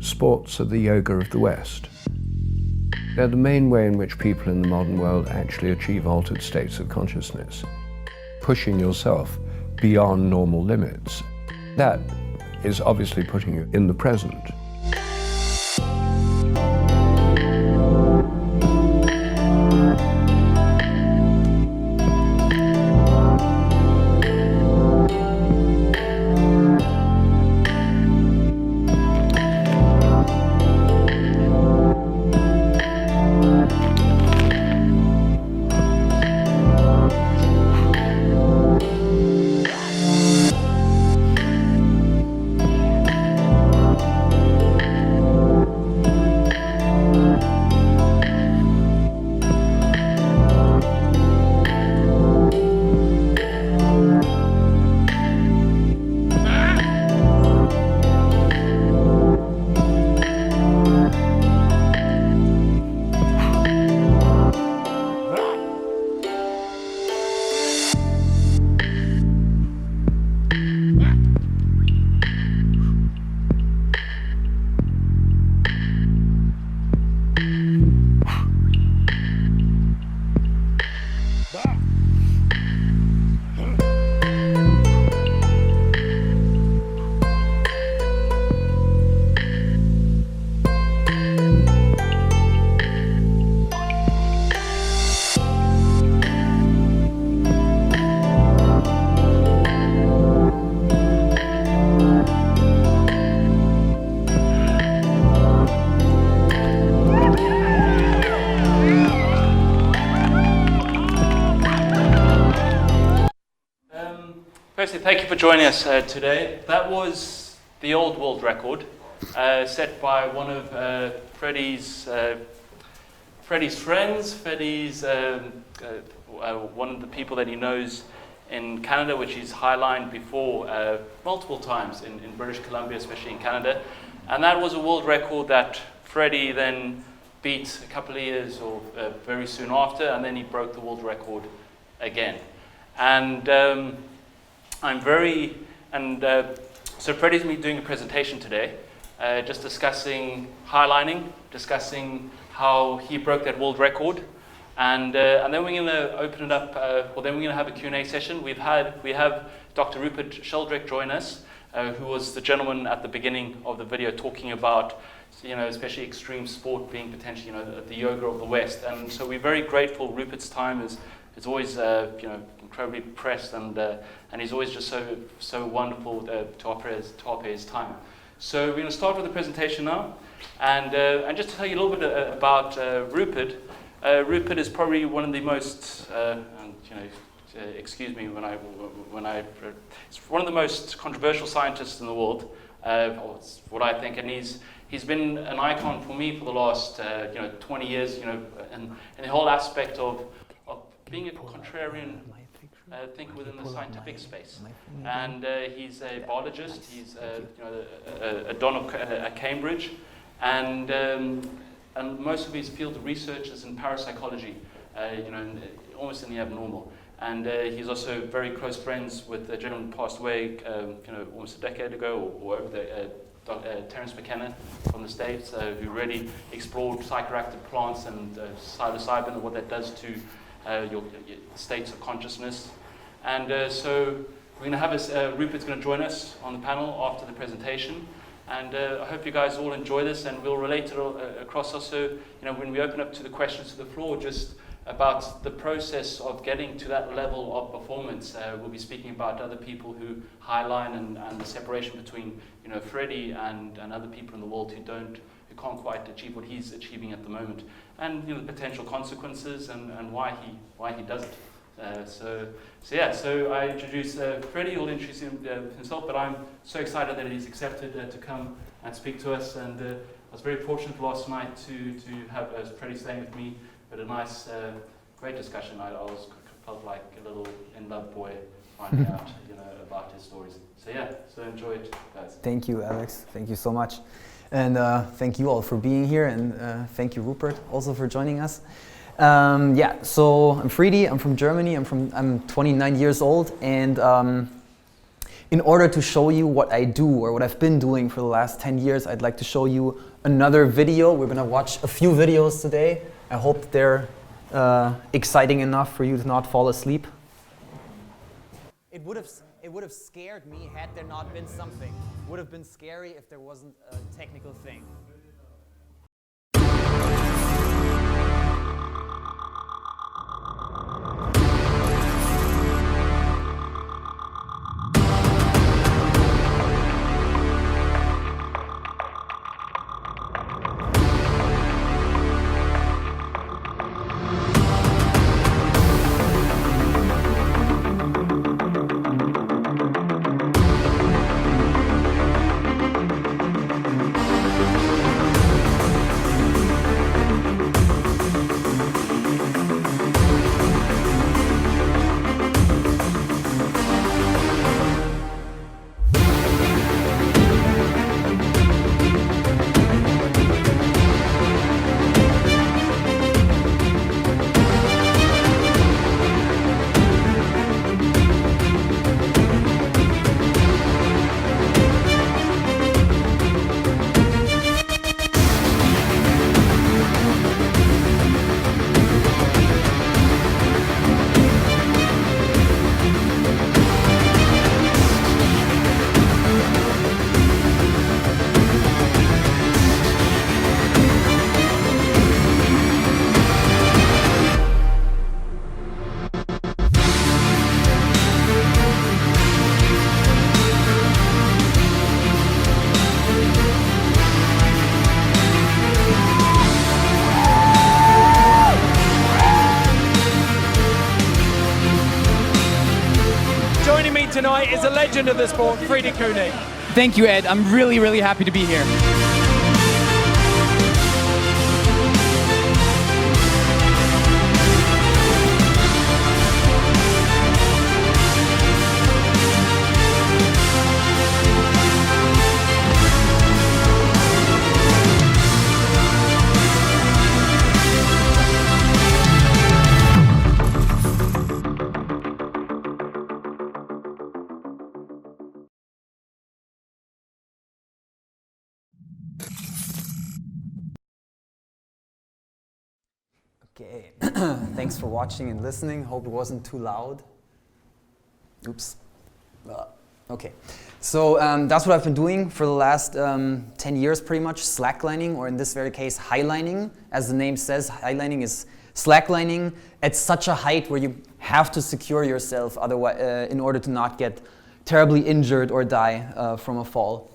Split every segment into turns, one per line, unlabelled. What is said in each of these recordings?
Sports are the yoga of the West. They're the main way in which people in the modern world actually achieve altered states of consciousness, pushing yourself beyond normal limits. That is obviously putting you in the present.
Firstly, thank you for joining us today. That was the old world record set by one of Friedi's friends, one of the people that he knows in Canada, which he's highlined before multiple times in British Columbia, especially in Canada. And that was a world record that Friedi then beat a couple of years or very soon after, and then he broke the world record again. And so Friedi's going to be doing a presentation today, just discussing highlining, discussing how he broke that world record, and then we're going to open it up. Then we're going to have a Q&A session. We have Dr. Rupert Sheldrake join us, who was the gentleman at the beginning of the video talking about, especially extreme sport being potentially, the yoga of the West, and so we're very grateful. Rupert's time is always, incredibly pressed, and he's always just so wonderful to offer his time. So we're going to start with the presentation now, and just to tell you a little bit about Rupert. Rupert is probably one of the most, excuse me it's one of the most controversial scientists in the world, what I think, and he's been an icon for me for the last 20 years, and the whole aspect of being a contrarian thinker within the scientific space. And he's a biologist, he's a don at Cambridge, and most of his field of research is in parapsychology, almost in the abnormal. And he's also very close friends with a gentleman who passed away almost a decade ago or over there, Terence McKenna from the States, who really explored psychoactive plants and psilocybin and what that does to your states of consciousness. And so we're going to have Rupert's going to join us on the panel after the presentation, and I hope you guys all enjoy this, and we'll relate it across also, when we open up to the questions to the floor, just about the process of getting to that level of performance. We'll be speaking about other people who highline and the separation between Friedi and other people in the world who can't quite achieve what he's achieving at the moment, and the potential consequences and why he does it. So I introduce Friedi. He'll introduce himself, but I'm so excited that he's accepted to come and speak to us, and I was very fortunate last night to have Friedi staying with me. But a nice, great discussion. I felt like a little in-love boy finding out, about his stories. So enjoy it, guys.
Thank you, Alex. Thank you so much. And thank you all for being here, and thank you, Rupert, also for joining us. So I'm Friedi, I'm from Germany, I'm 29 years old, and in order to show you what I do or what I've been doing for the last 10 years, I'd like to show you another video. We're gonna watch a few videos today. I hope they're exciting enough for you to not fall asleep. It would have scared me had there not been something. It would have been scary if there wasn't a technical thing.
Tonight is a legend of the sport, Friedi Kuhne.
Thank you, Ed. I'm really, really happy to be here.
Okay, thanks for watching and listening. Hope it wasn't too loud. Oops. Okay, so that's what I've been doing for the last 10 years pretty much, slacklining, or in this very case, highlining. As the name says, highlining is slacklining at such a height where you have to secure yourself otherwise, in order to not get terribly injured or die from a fall.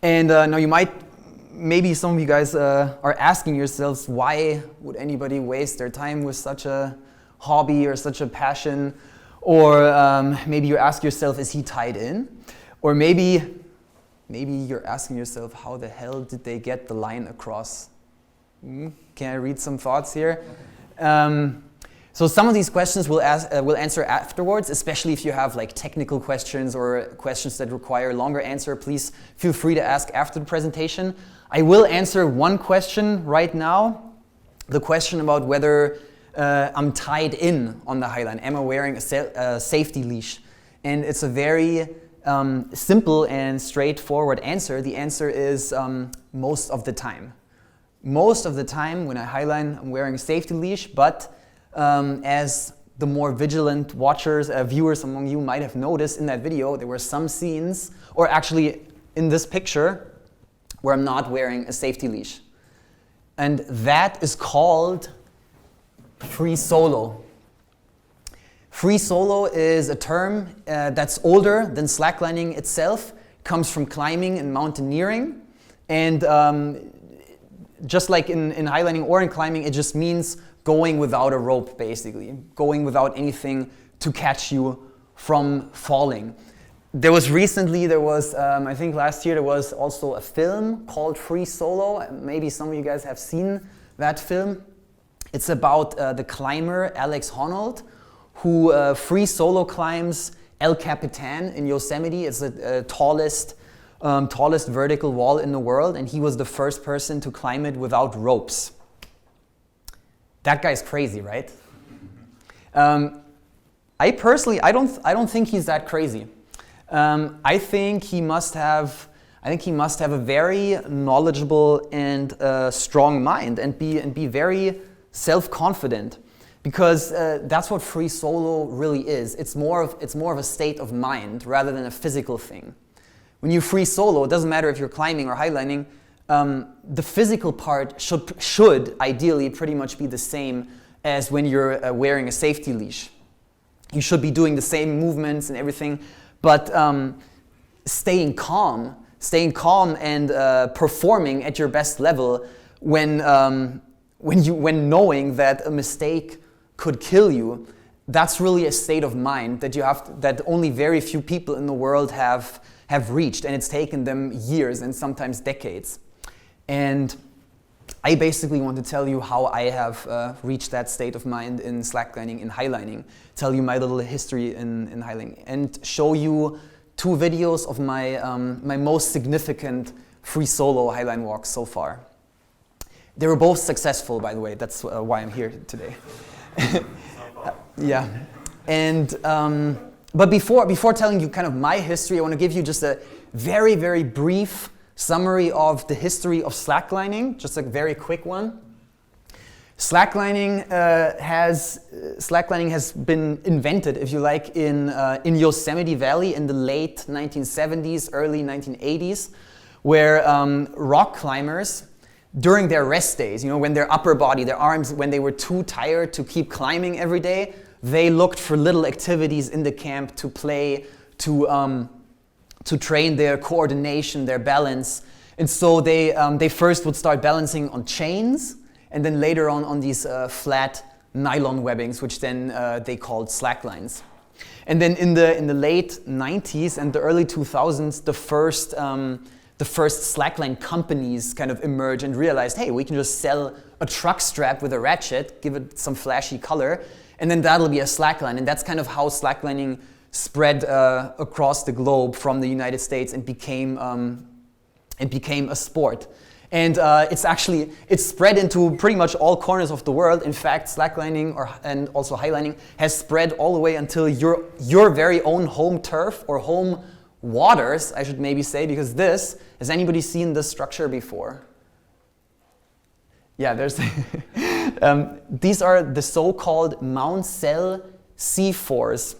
And now you might, maybe some of you guys are asking yourselves, why would anybody waste their time with such a hobby or such a passion? Or maybe you ask yourself, is he tied in? Or maybe you're asking yourself, how the hell did they get the line across? Can I read some thoughts here? So some of these questions we'll answer afterwards, especially if you have like technical questions or questions that require longer answer. Please feel free to ask after the presentation. I will answer one question right now, the question about whether I'm tied in on the highline. Am I wearing a safety leash? And it's a very simple and straightforward answer. The answer is most of the time. Most of the time when I highline, I'm wearing a safety leash, but as the more vigilant watchers, viewers among you might have noticed in that video, there were some scenes, or actually in this picture, where I'm not wearing a safety leash. And that is called free solo. Free solo is a term that's older than slacklining itself, comes from climbing and mountaineering, and just like in highlining or in climbing, it just means going without a rope, basically, going without anything to catch you from falling. There was recently, I think last year, there was also a film called Free Solo. Maybe some of you guys have seen that film. It's about the climber Alex Honnold, who free solo climbs El Capitan in Yosemite. It's the tallest vertical wall in the world, and he was the first person to climb it without ropes. That guy's crazy, right? I personally, I don't think he's that crazy. I think he must have a very knowledgeable and strong mind, and be very self-confident, because that's what free solo really is. It's more of a state of mind rather than a physical thing. When you free solo, it doesn't matter if you're climbing or highlining. The physical part should ideally pretty much be the same as when you're wearing a safety leash. You should be doing the same movements and everything, but staying calm and performing at your best level when knowing that a mistake could kill you, that's really a state of mind that only very few people in the world have reached, and it's taken them years and sometimes decades. And I basically want to tell you how I have reached that state of mind in slacklining, in highlining, tell you my little history in highlining, and show you 2 videos of my my most significant free solo highline walks so far. They were both successful, by the way. That's why I'm here today. Yeah, and but before telling you kind of my history, I want to give you just a very, very brief summary of the history of slacklining, just a very quick one. Slacklining has been invented, if you like, in Yosemite Valley in the late 1970s, early 1980s, where rock climbers, during their rest days, when their upper body, their arms, when they were too tired to keep climbing every day, they looked for little activities in the camp to play, to train their coordination, their balance. And so they first would start balancing on chains, and then later on these flat nylon webbings, which then they called slacklines. And then in the late 90s and the early 2000s, the first slackline companies kind of emerged and realized, hey, we can just sell a truck strap with a ratchet, give it some flashy color, and then that'll be a slackline. And that's kind of how slacklining spread across the globe from the United States and became a sport. And it's spread into pretty much all corners of the world. In fact, slacklining and also highlining has spread all the way until your very own home turf or home waters, I should maybe say, because has anybody seen this structure before? Yeah, there's these are the so-called Mount Sel sea fours.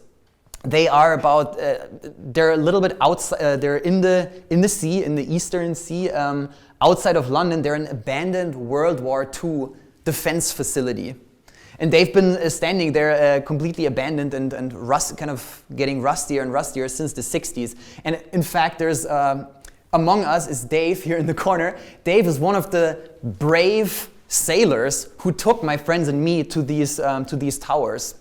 They are about, they're a little bit outside, they're in the sea, in the Eastern Sea, outside of London. They're an abandoned World War II defense facility. And they've been standing there completely abandoned and kind of getting rustier and rustier since the 60s. And in fact, there's, among us is Dave here in the corner. Dave is one of the brave sailors who took my friends and me to these towers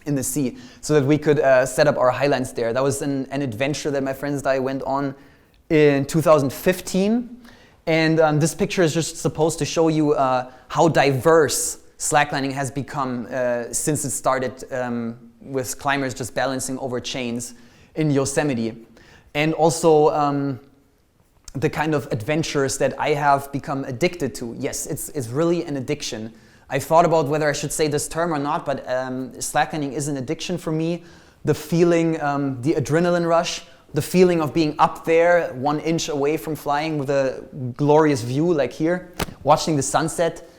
in the sea so that we could set up our highlines there. That was an adventure that my friends and I went on in 2015. And this picture is just supposed to show you how diverse slacklining has become since it started with climbers just balancing over chains in Yosemite. And also the kind of adventures that I have become addicted to. Yes, it's really an addiction. I thought about whether I should say this term or not, but slacklining is an addiction for me. The feeling, the adrenaline rush, the feeling of being up there 1 inch away from flying with a glorious view like here, watching the sunset.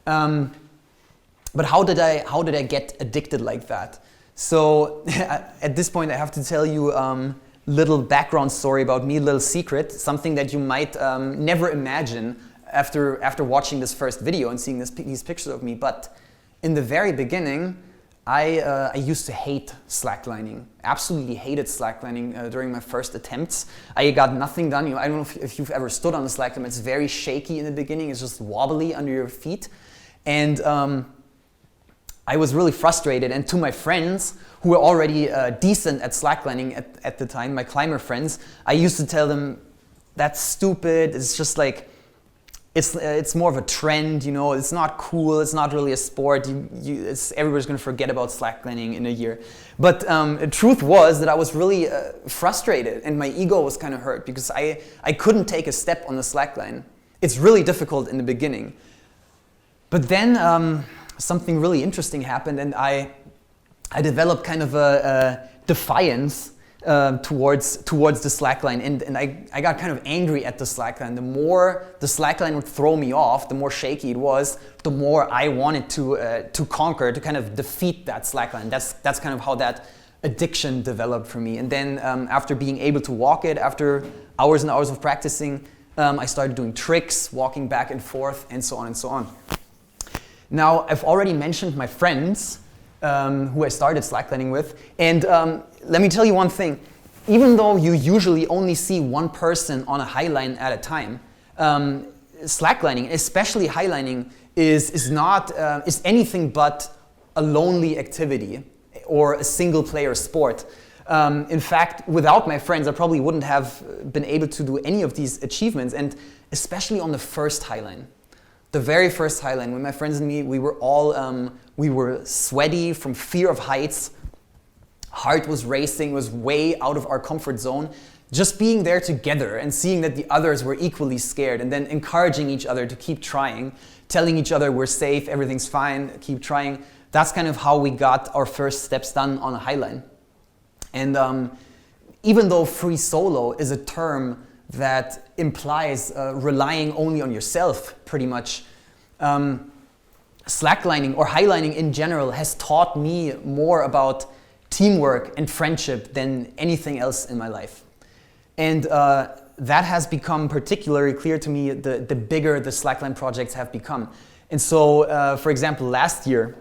But how did I get addicted like that? So at this point I have to tell you little background story about me, little secret, something that you might never imagine after watching this first video and seeing these pictures of me. But in the very beginning, I used to hate slacklining, absolutely hated slacklining during my first attempts. I got nothing done. I don't know if you've ever stood on a slackline. It's very shaky in the beginning. It's just wobbly under your feet. And I was really frustrated. And to my friends, who were already decent at slacklining at the time, my climber friends, I used to tell them, that's stupid. It's just like, it's more of a trend, it's not cool, it's not really a sport, everybody's going to forget about slacklining in a year. But the truth was that I was really frustrated and my ego was kind of hurt because I couldn't take a step on the slackline. It's really difficult in the beginning. But then something really interesting happened and I developed kind of a defiance towards the slackline, and I got kind of angry at the slackline. The more the slackline would throw me off, the more shaky it was, the more I wanted to conquer, to kind of defeat that slackline. That's kind of how that addiction developed for me. And then after being able to walk it, after hours and hours of practicing, I started doing tricks, walking back and forth, and so on and so on. Now, I've already mentioned my friends who I started slacklining with, and let me tell you one thing. Even though you usually only see one person on a highline at a time, slacklining, especially highlining, is anything but a lonely activity or a single player sport. In fact, without my friends, I probably wouldn't have been able to do any of these achievements, and especially on the first highline. The very first highline, when my friends and me, we were all, we were sweaty from fear of heights. Heart was racing, was way out of our comfort zone. Just being there together and seeing that the others were equally scared, and then encouraging each other to keep trying, telling each other we're safe, everything's fine, keep trying. That's kind of how we got our first steps done on a highline. And even though free solo is a term that implies relying only on yourself, pretty much, slacklining or highlining in general has taught me more about teamwork and friendship than anything else in my life. And that has become particularly clear to me the bigger the slackline projects have become. And so, for example, last year,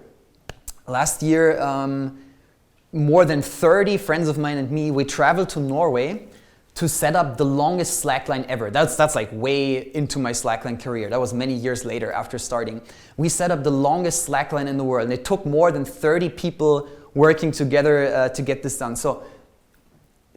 more than 30 friends of mine and me, we traveled to Norway to set up the longest slackline ever. That's like way into my slackline career. That was many years later after starting. We set up the longest slackline in the world, and it took more than 30 people working together to get this done. So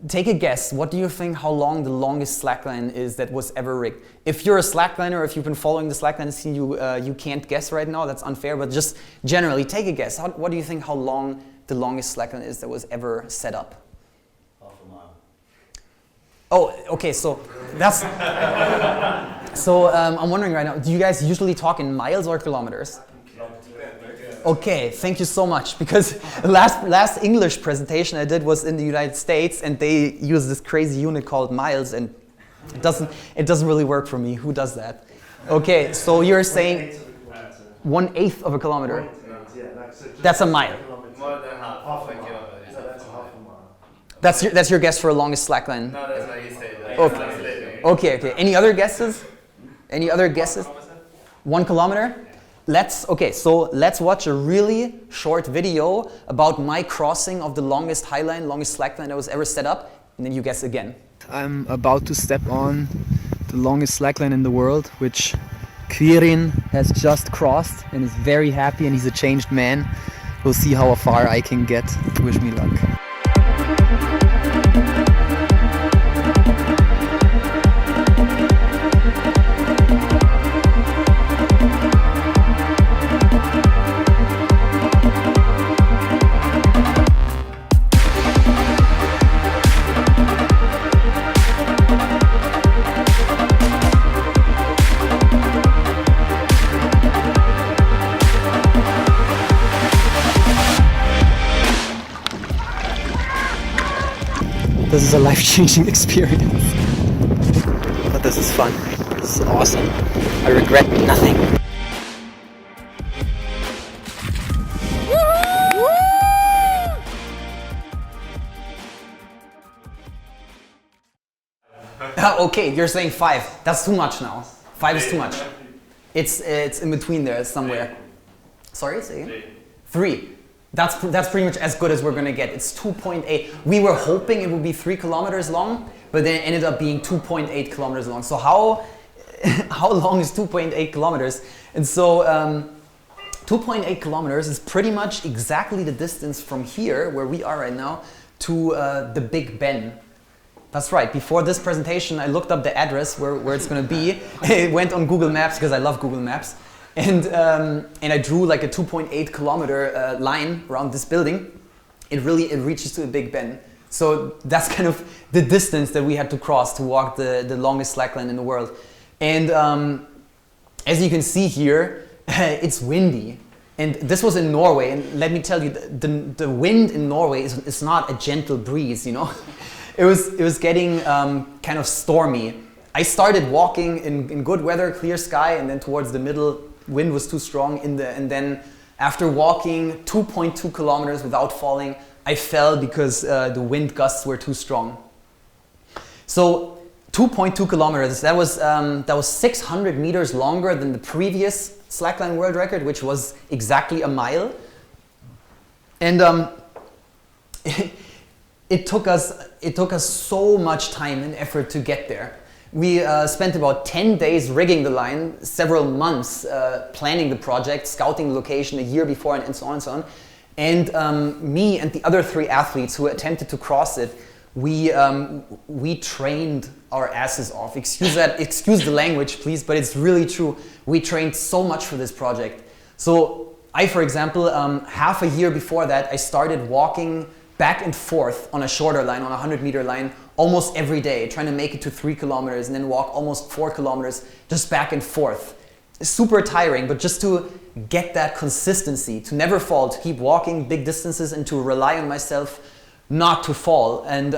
take a guess. What do you think how long the longest slackline is that was ever rigged? If you're a slackliner, if you've been following the slackline scene, you can't guess right now. That's unfair, but just generally take a guess. What do you think how long the longest slackline is that was ever set up?
Half a mile.
Oh, okay, so that's... So I'm wondering right now, do you guys usually talk in miles or kilometers? Okay, thank you so much, because last English presentation I did was in the United States, and they use this crazy unit called miles, and it doesn't really work for me. Who does that? Okay, so you're saying 1/8 of a kilometer. That's a mile.
More than half a kilometer. That's half a mile.
That's your guess for a longest slackline?
No, that's what you say.
Okay. Okay. Any other guesses? Any other guesses? 1 kilometer? Let's watch a really short video about my crossing of the longest highline, longest slackline that was ever set up, and then you guess again.
I'm about to step on the longest slackline in the world, which Quirin has just crossed and is very happy, and he's a changed man. We'll see how far I can get. Wish me luck. This is a life-changing experience. But this is fun. This is awesome. I regret nothing.
Okay, you're saying 5. That's too much now. 5 is too much. It's in between there somewhere. Sorry, say again? 3. That's pretty much as good as we're gonna get. It's 2.8. We were hoping it would be 3 kilometers long, but then it ended up being 2.8 kilometers long. So how long is 2.8 kilometers? And so 2.8 kilometers is pretty much exactly the distance from here, where we are right now, to the Big Ben. That's right. Before this presentation, I looked up the address where it's gonna be. I went on Google Maps because I love Google Maps. And I drew like a 2.8 kilometer line around this building. It reaches to a Big Ben. So that's kind of the distance that we had to cross to walk the longest slackline in the world. And as you can see here, it's windy. And this was in Norway, and let me tell you, the wind in Norway is not a gentle breeze, you know. It was getting kind of stormy. I started walking in good weather, clear sky, and then towards the middle, wind was too strong, and then after walking 2.2 kilometers without falling, I fell because the wind gusts were too strong. So 2.2 kilometers, that was 600 meters longer than the previous slackline world record, which was exactly a mile. And it took us so much time and effort to get there. We spent about 10 days rigging the line, several months planning the project, scouting the location a year before, and so on and so on. And me and the other 3 athletes who attempted to cross it, we trained our asses off. Excuse the language, please, but it's really true. We trained so much for this project. So I, for example, half a year before that, I started walking back and forth on a shorter line, on a 100-meter line, almost every day, trying to make it to 3 kilometers and then walk almost 4 kilometers just back and forth. Super tiring, but just to get that consistency, to never fall, to keep walking big distances and to rely on myself not to fall. And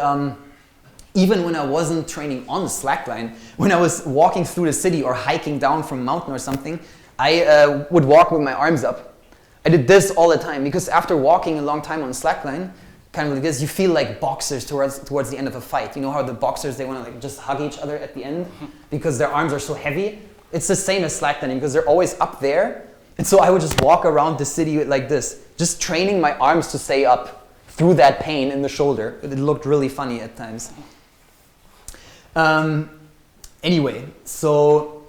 even when I wasn't training on the slackline, when I was walking through the city or hiking down from a mountain or something, I would walk with my arms up. I did this all the time because after walking a long time on the slackline, kind of like this, you feel like boxers towards the end of a fight. You know how the boxers, they want to like just hug each other at the end because their arms are so heavy? It's the same as slacklining because they're always up there. And so I would just walk around the city like this, just training my arms to stay up through that pain in the shoulder. It looked really funny at times. Anyway, so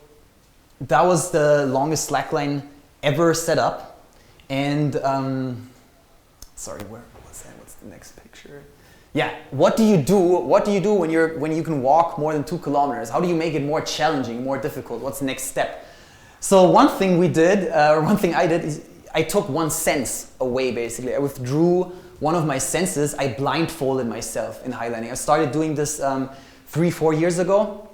that was the longest slackline ever set up. And sorry, where was that? What's the next picture? Yeah, what do you do? What do you do when you can walk more than 2 kilometers? How do you make it more challenging, more difficult? What's the next step? So one thing we did, or one thing I did, is I took one sense away. Basically, I withdrew one of my senses. I blindfolded myself in highlining. I started doing this 3-4 years ago.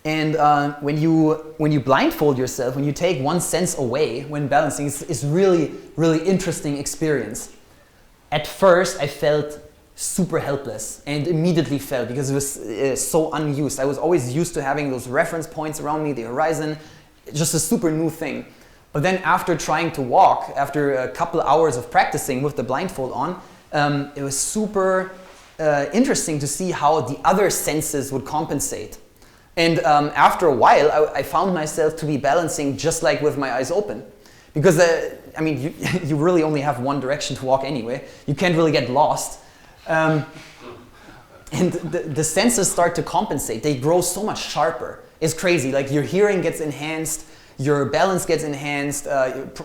And when you blindfold yourself, when you take one sense away when balancing, it's really, really interesting experience. At first, I felt super helpless and immediately fell because it was so unused. I was always used to having those reference points around me, the horizon, just a super new thing. But then after trying to walk, after a couple hours of practicing with the blindfold on, it was super interesting to see how the other senses would compensate. And after a while, I found myself to be balancing just like with my eyes open. Because, I mean, you really only have one direction to walk anyway. You can't really get lost. And the senses start to compensate. They grow so much sharper. It's crazy. Like your hearing gets enhanced, your balance gets enhanced,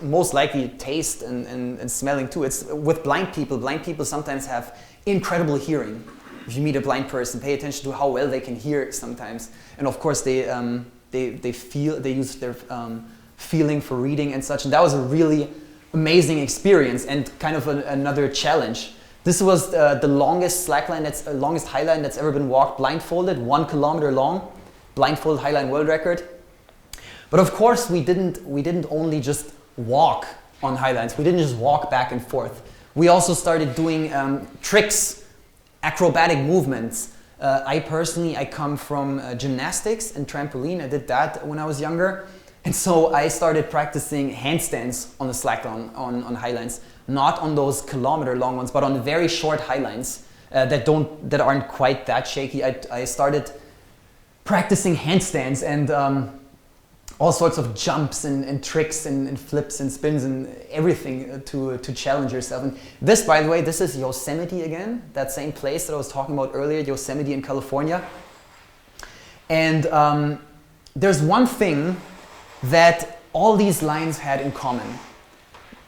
most likely taste and smelling too. It's with blind people sometimes have incredible hearing. If you meet a blind person, pay attention to how well they can hear sometimes. And of course they use their feeling for reading and such. And that was a really amazing experience and kind of another challenge. This was the longest slackline, longest highline that's ever been walked blindfolded, 1 kilometer long, blindfold highline world record. But of course we didn't only just walk on highlines. We didn't just walk back and forth. We also started doing tricks, acrobatic movements. I come from gymnastics and trampoline. I did that when I was younger. And so I started practicing handstands on the slackline, on highlines. Not on those kilometer-long ones, but on the very short highlines that aren't quite that shaky. I started practicing handstands and all sorts of jumps and tricks and flips and spins and everything to challenge yourself. And this, by the way, this is Yosemite again, that same place that I was talking about earlier, Yosemite in California. And there's one thing that all these lines had in common.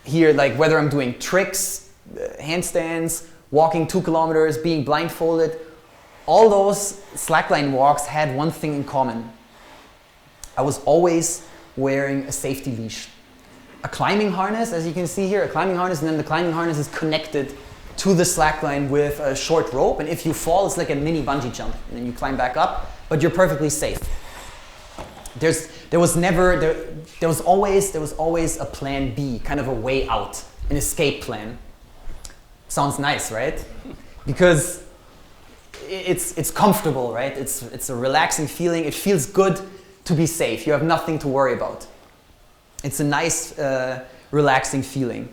Here, like whether I'm doing tricks, handstands, walking 2 kilometers, being blindfolded, all those slackline walks had one thing in common. I was always wearing a safety leash. A climbing harness, as you can see here, a climbing harness, and then the climbing harness is connected to the slackline with a short rope, and if you fall, it's like a mini bungee jump, and then you climb back up, but you're perfectly safe. there was always a plan B, kind of a way out, an escape plan. Sounds nice, right? Because it's comfortable, right? It's a relaxing feeling. It feels good to be safe. You have nothing to worry about. It's a nice, relaxing feeling.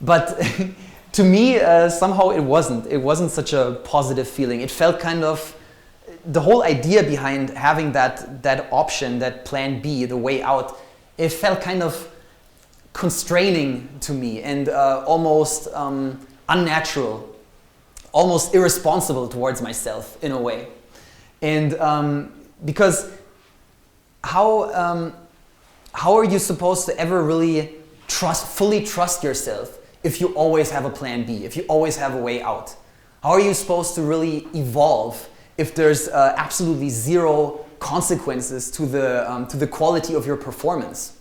But to me, somehow it wasn't. It wasn't such a positive feeling. It felt kind of, the whole idea behind having that option, that plan B, the way out, it felt kind of constraining to me and almost unnatural, almost irresponsible towards myself in a way. And because how are you supposed to ever really fully trust yourself if you always have a plan B, if you always have a way out? How are you supposed to really evolve if there's absolutely zero consequences to the quality of your performance?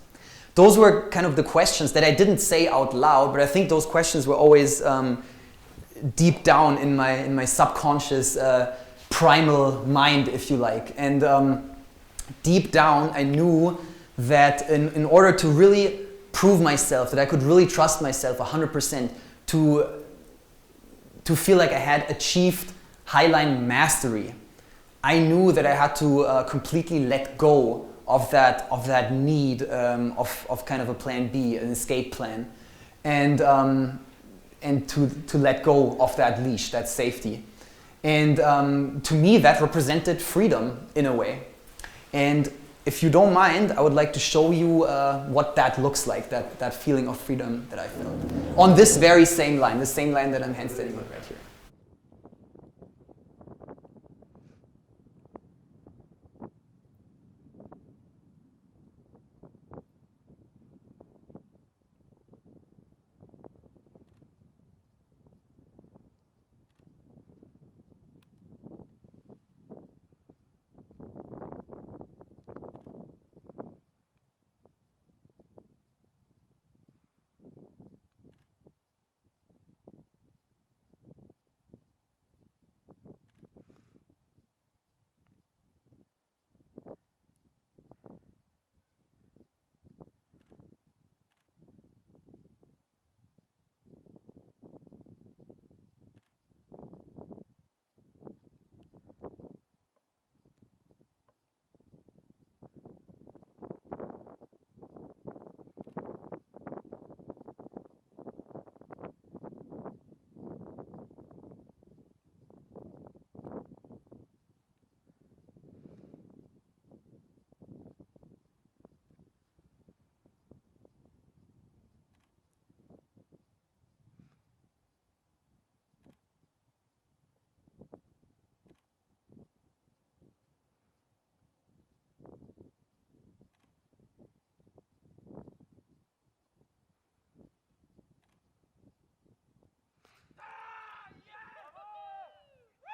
Those were kind of the questions that I didn't say out loud, but I think those questions were always deep down in my subconscious primal mind, if you like. And deep down, I knew that in order to really prove myself, that I could really trust myself 100%, to feel like I had achieved Highline mastery, I knew that I had to completely let go of that need of kind of a plan B, an escape plan, and to let go of that leash, that safety. And to me, that represented freedom in a way. And if you don't mind, I would like to show you what that looks like, that feeling of freedom that I felt. On this very same line, the same line that I'm handstanding on right here.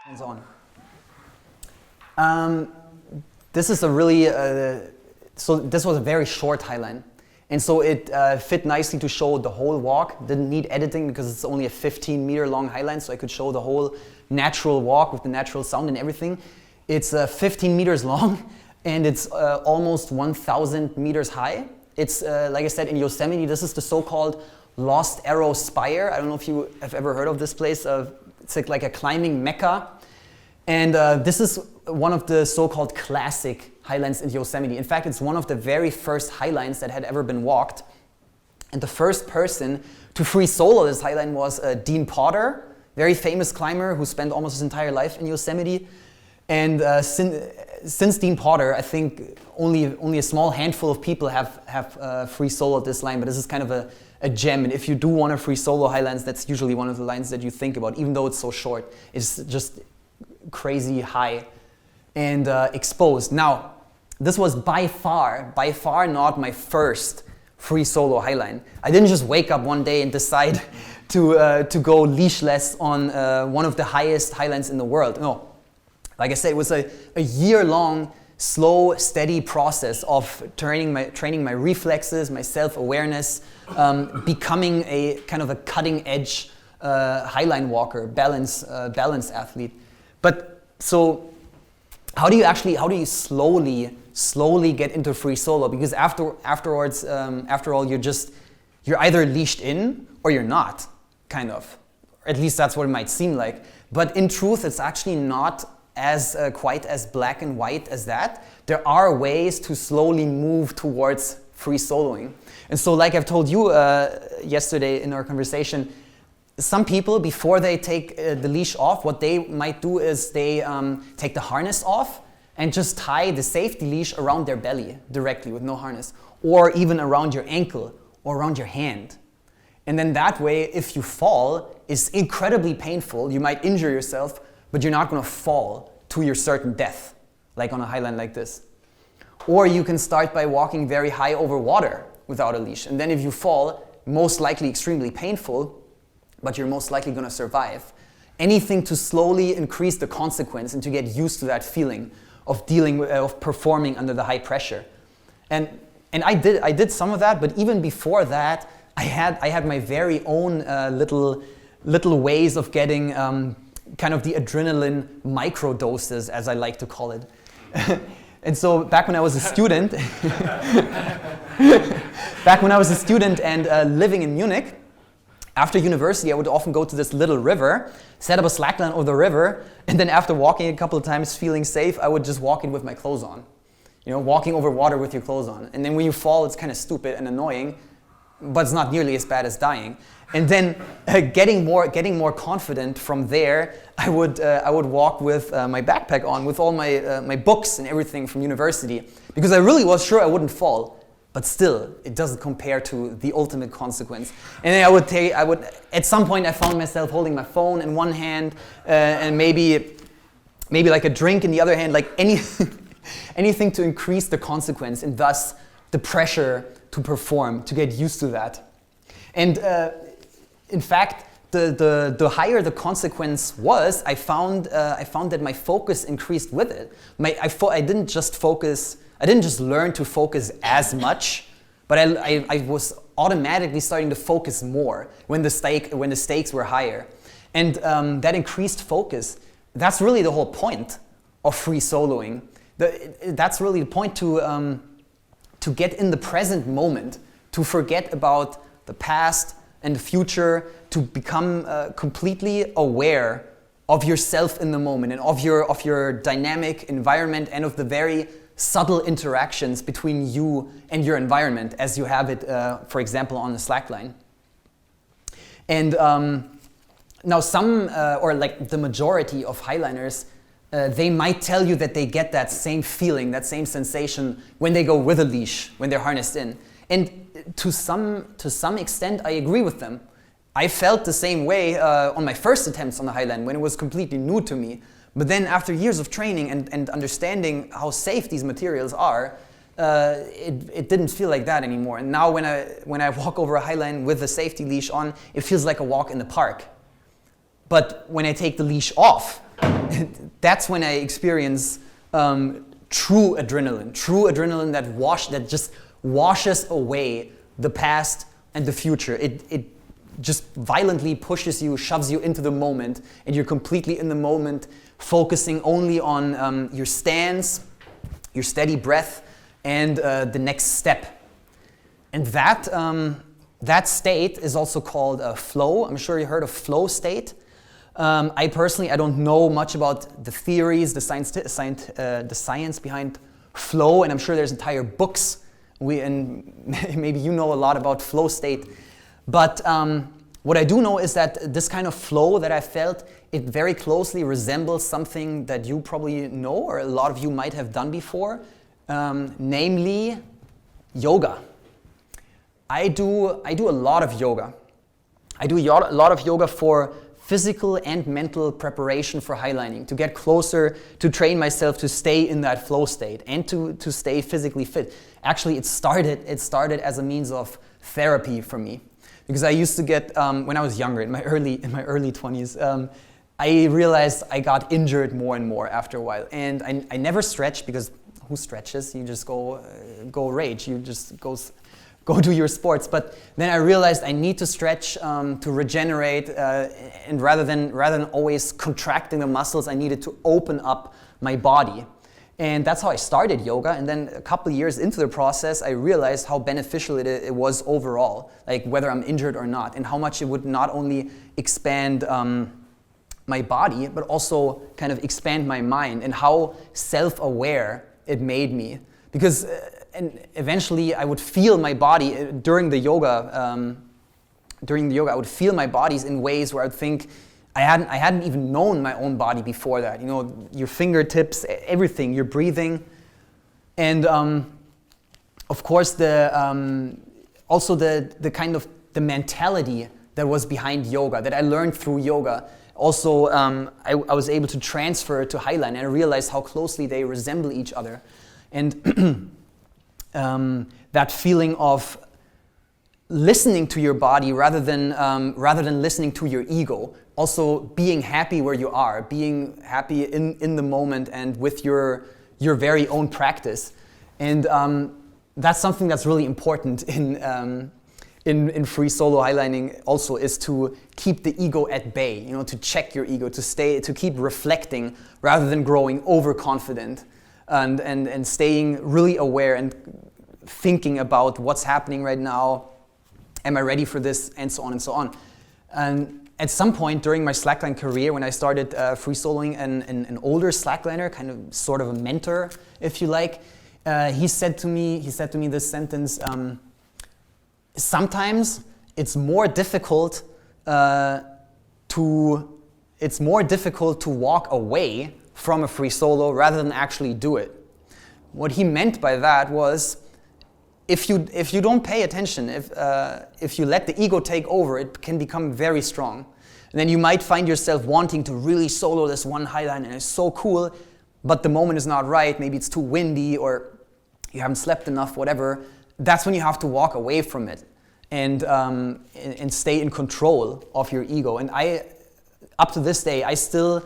Hands on. This is a really, so this was a very short highline. And so it fit nicely to show the whole walk. Didn't need editing because it's only a 15-meter long highline, so I could show the whole natural walk with the natural sound and everything. It's 15 meters long and it's almost 1,000 meters high. It's, like I said, in Yosemite. This is the so-called Lost Arrow Spire. I don't know if you have ever heard of this place. It's like a climbing mecca. And this is one of the so-called classic highlines in Yosemite. In fact, it's one of the very first highlines that had ever been walked. And the first person to free solo this highline was Dean Potter, very famous climber who spent almost his entire life in Yosemite. And since Dean Potter, I think only a small handful of people have free soloed this line, but this is kind of a gem. And if you do want to free solo highlands, that's usually one of the lines that you think about, even though it's so short. It's just crazy high and exposed. Now, this was by far not my first free solo highline. I didn't just wake up one day and decide to go leashless on one of the highest highlines in the world. No, like I said, it was a year-long, slow, steady process of training my reflexes, my self-awareness, becoming a kind of a cutting-edge highline walker, balance athlete. But so how do you slowly get into free solo? Because afterwards, after all, you're either leashed in or you're not, kind of. At least that's what it might seem like. But in truth, it's actually not as quite as black and white as that. There are ways to slowly move towards free soloing. And so, like I've told you yesterday in our conversation, some people, before they take the leash off, what they might do is they take the harness off and just tie the safety leash around their belly directly with no harness, or even around your ankle or around your hand. And then that way, if you fall, it's incredibly painful. You might injure yourself, but you're not going to fall to your certain death, like on a highline like this. Or you can start by walking very high over water without a leash. And then if you fall, most likely extremely painful, but you're most likely going to survive. Anything to slowly increase the consequence and to get used to that feeling of dealing with, of performing under the high pressure. And I did some of that, but even before that, I had my very own little ways of getting kind of the adrenaline micro doses, as I like to call it. And so back when I was a student, and living in Munich, after university, I would often go to this little river, set up a slackline over the river, and then after walking a couple of times, feeling safe, I would just walk in with my clothes on. You know, walking over water with your clothes on. And then when you fall, it's kind of stupid and annoying, but it's not nearly as bad as dying. And then getting more confident from there, I would walk with my backpack on, with all my books and everything from university, because I really was sure I wouldn't fall. But still, it doesn't compare to the ultimate consequence. And then at some point I found myself holding my phone in one hand and maybe like a drink in the other hand, like anything to increase the consequence and thus the pressure to perform, to get used to that. And in fact, the higher the consequence was, I found that my focus increased with it. I didn't just learn to focus as much, but I was automatically starting to focus more when the stakes were higher. And that increased focus, that's really the whole point of free soloing. That's really the point to get in the present moment, to forget about the past and the future, to become completely aware of yourself in the moment and of your dynamic environment and of the very subtle interactions between you and your environment as you have it, for example, on the slackline. And now some, or like the majority of highliners, they might tell you that they get that same feeling, that same sensation when they go with a leash, when they're harnessed in. And to some extent, I agree with them. I felt the same way on my first attempts on the highline when it was completely new to me. But then after years of training and understanding how safe these materials are, it didn't feel like that anymore. And now when I walk over a highline with a safety leash on, it feels like a walk in the park. But when I take the leash off, that's when I experience true adrenaline that just washes away the past and the future. It just violently pushes you, shoves you into the moment, and you're completely in the moment, focusing only on your stance, your steady breath, and the next step. And that state is also called flow. I'm sure you heard of flow state. I don't know much about the theories, the science behind flow, and I'm sure there's entire books. And maybe you know a lot about flow state. But what I do know is that this kind of flow that I felt, it very closely resembles something that you probably know, or a lot of you might have done before, namely yoga. I do a lot of yoga. I do a lot of yoga for physical and mental preparation for highlining, to get closer, to train myself to stay in that flow state and to stay physically fit. Actually, it started as a means of therapy for me, because I used to get when I was younger, in my early 20s, I realized I got injured more and more after a while, and I never stretched, because who stretches? You just go rage. You just go do your sports. But then I realized I need to stretch to regenerate, and rather than always contracting the muscles, I needed to open up my body. And that's how I started yoga. And then a couple of years into the process, I realized how beneficial it was overall, like whether I'm injured or not, and how much it would not only expand my body, but also kind of expand my mind, and how self-aware it made me. Because and eventually I would feel my body during the yoga. I would feel my bodies in ways where I'd think I hadn't even known my own body before that. You know, your fingertips, everything, your breathing, and of course also the kind of the mentality that was behind yoga that I learned through yoga. Also, I was able to transfer to Highline, and I realized how closely they resemble each other, and that feeling of listening to your body rather than listening to your ego. Also being happy where you are, being happy in the moment and with your very own practice. And that's something that's really important in free solo highlining also, is to keep the ego at bay, you know, to check your ego, to keep reflecting rather than growing overconfident, and staying really aware and thinking about what's happening right now. Am I ready for this? And so on and so on. And at some point during my slackline career, when I started free soloing, an older slackliner, kind of sort of a mentor, if you like, he said to me this sentence: sometimes it's more difficult to walk away from a free solo rather than actually do it. What he meant by that was, if you don't pay attention, if you let the ego take over, it can become very strong. And then you might find yourself wanting to really solo this one highline, and it's so cool, but the moment is not right. Maybe it's too windy, or you haven't slept enough, whatever. That's when you have to walk away from it and stay in control of your ego. And up to this day, I still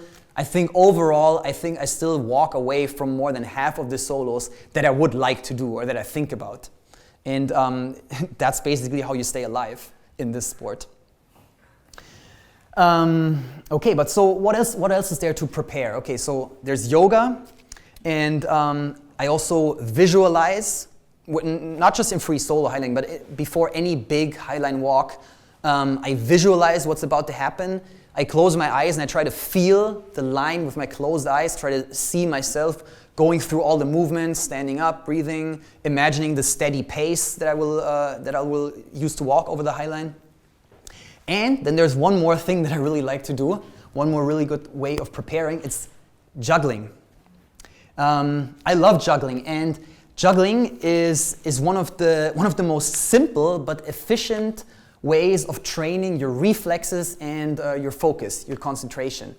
walk away from more than half of the solos that I would like to do or that I think about. And that's basically how you stay alive in this sport. Okay, but so what else is there to prepare? Okay, so there's yoga, and I also visualize, not just in free solo highlining, but before any big highline walk, I visualize what's about to happen. I close my eyes and I try to feel the line with my closed eyes, try to see myself going through all the movements, standing up, breathing, imagining the steady pace that I will use to walk over the highline. And then there's one more thing that I really like to do, one more really good way of preparing. It's juggling. I love juggling, and juggling is one of the most simple but efficient ways of training your reflexes and your focus, your concentration.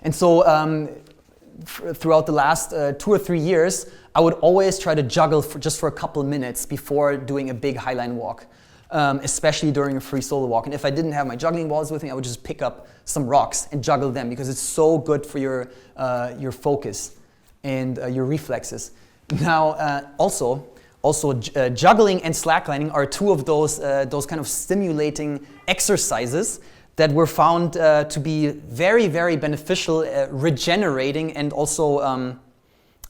And so throughout the last 2 or 3 years, I would always try to juggle just for a couple of minutes before doing a big highline walk, especially during a free solo walk. And if I didn't have my juggling balls with me, I would just pick up some rocks and juggle them, because it's so good for your focus and your reflexes. Now, also juggling and slacklining are two of those kind of stimulating exercises that were found to be very, very beneficial, regenerating, and also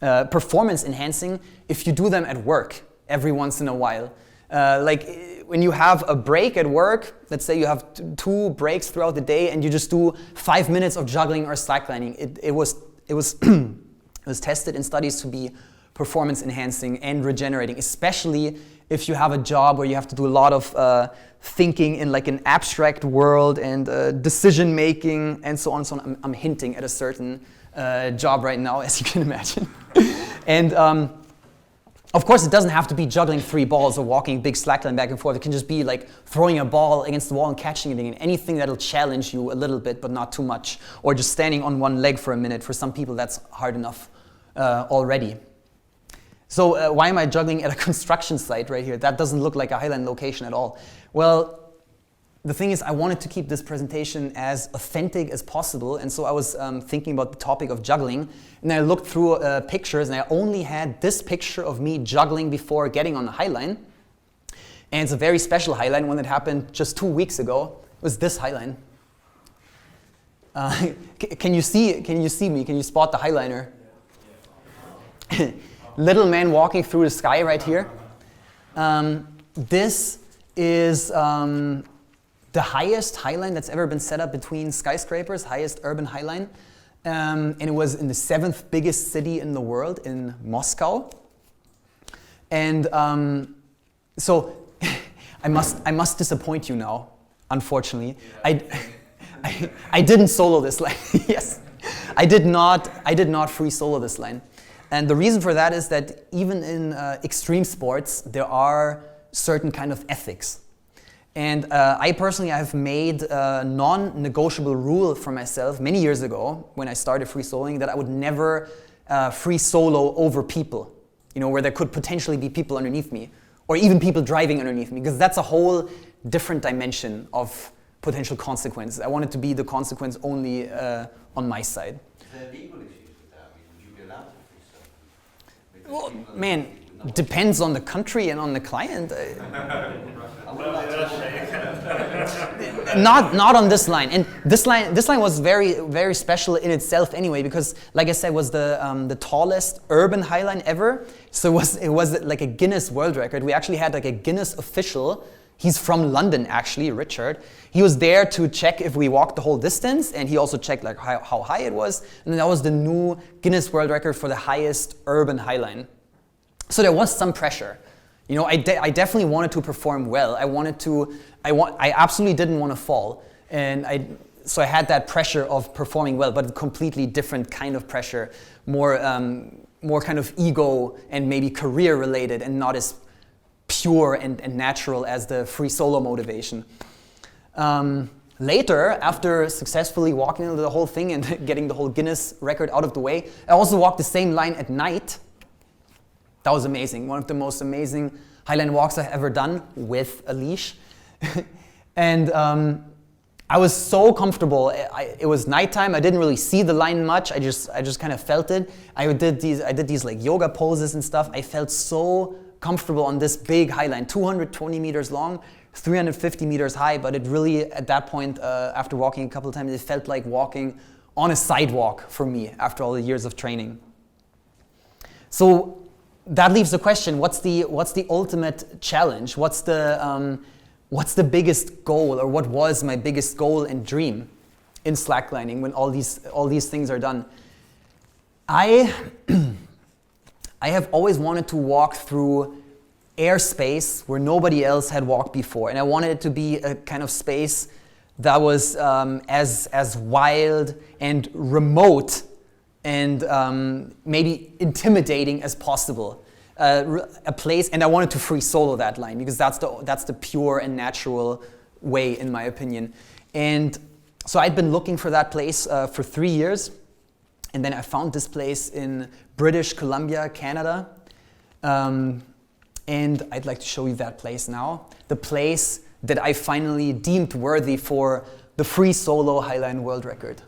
performance enhancing if you do them at work every once in a while. Like when you have a break at work, let's say you have 2 breaks throughout the day, and you just do 5 minutes of juggling or slacklining. It was it was tested in studies to be performance enhancing and regenerating, especially if you have a job where you have to do a lot of thinking in like an abstract world and decision making and so on and so on. I'm hinting at a certain job right now, as you can imagine. And of course, it doesn't have to be juggling 3 balls or walking big slackline back and forth. It can just be like throwing a ball against the wall and catching it, and anything that'll challenge you a little bit, but not too much. Or just standing on one leg for a minute. For some people, that's hard enough already. So why am I juggling at a construction site right here? That doesn't look like a highline location at all. Well, the thing is, I wanted to keep this presentation as authentic as possible, and so I was thinking about the topic of juggling, and I looked through pictures, and I only had this picture of me juggling before getting on the highline, and it's a very special highline, one that happened just 2 weeks ago. It was this highline. Can you see me? Can you spot the highliner? little man walking through the sky right here. This is the highest highline that's ever been set up between skyscrapers, highest urban highline. And it was in the 7th biggest city in the world, in Moscow. And so I must disappoint you now, unfortunately. I didn't solo this line. Yes, I did not free solo this line. And the reason for that is that even in extreme sports, there are certain kind of ethics. And I personally have made a non-negotiable rule for myself many years ago when I started free soloing that I would never free solo over people, you know, where there could potentially be people underneath me or even people driving underneath me, because that's a whole different dimension of potential consequences. I want it to be the consequence only on my side.
Is there legal issues with that? I mean, would you be allowed to free solo?
Well, man, depends on the country and on the client. Not on this line. And this line was very, very special in itself anyway, because like I said, was the tallest urban highline ever. So it was like a Guinness World Record. We actually had like a Guinness official. He's from London actually, Richard. He was there to check if we walked the whole distance, and he also checked like how high it was. And then that was the new Guinness World Record for the highest urban highline. So there was some pressure. You know, I definitely wanted to perform well. I absolutely didn't want to fall. And so I had that pressure of performing well, but a completely different kind of pressure, more kind of ego and maybe career related and not as pure and natural as the free solo motivation. Later, after successfully walking into the whole thing and getting the whole Guinness record out of the way, I also walked the same line at night. That was amazing. One of the most amazing highline walks I've ever done with a leash. And I was so comfortable. It was nighttime. I didn't really see the line much. I just kind of felt it. I did these like yoga poses and stuff. I felt so comfortable on this big highline, 220 meters long, 350 meters high. But it really, at that point, after walking a couple of times, it felt like walking on a sidewalk for me after all the years of training. So that leaves the question: what's the ultimate challenge? What's the biggest goal, or what was my biggest goal and dream in slacklining when all these things are done? I have always wanted to walk through airspace where nobody else had walked before, and I wanted it to be a kind of space that was as wild and remote and maybe intimidating as possible. A place, and I wanted to free solo that line because that's the pure and natural way, in my opinion. And so I'd been looking for that place for 3 years, and then I found this place in British Columbia, Canada. And I'd like to show you that place now. The place that I finally deemed worthy for the free solo highline world record.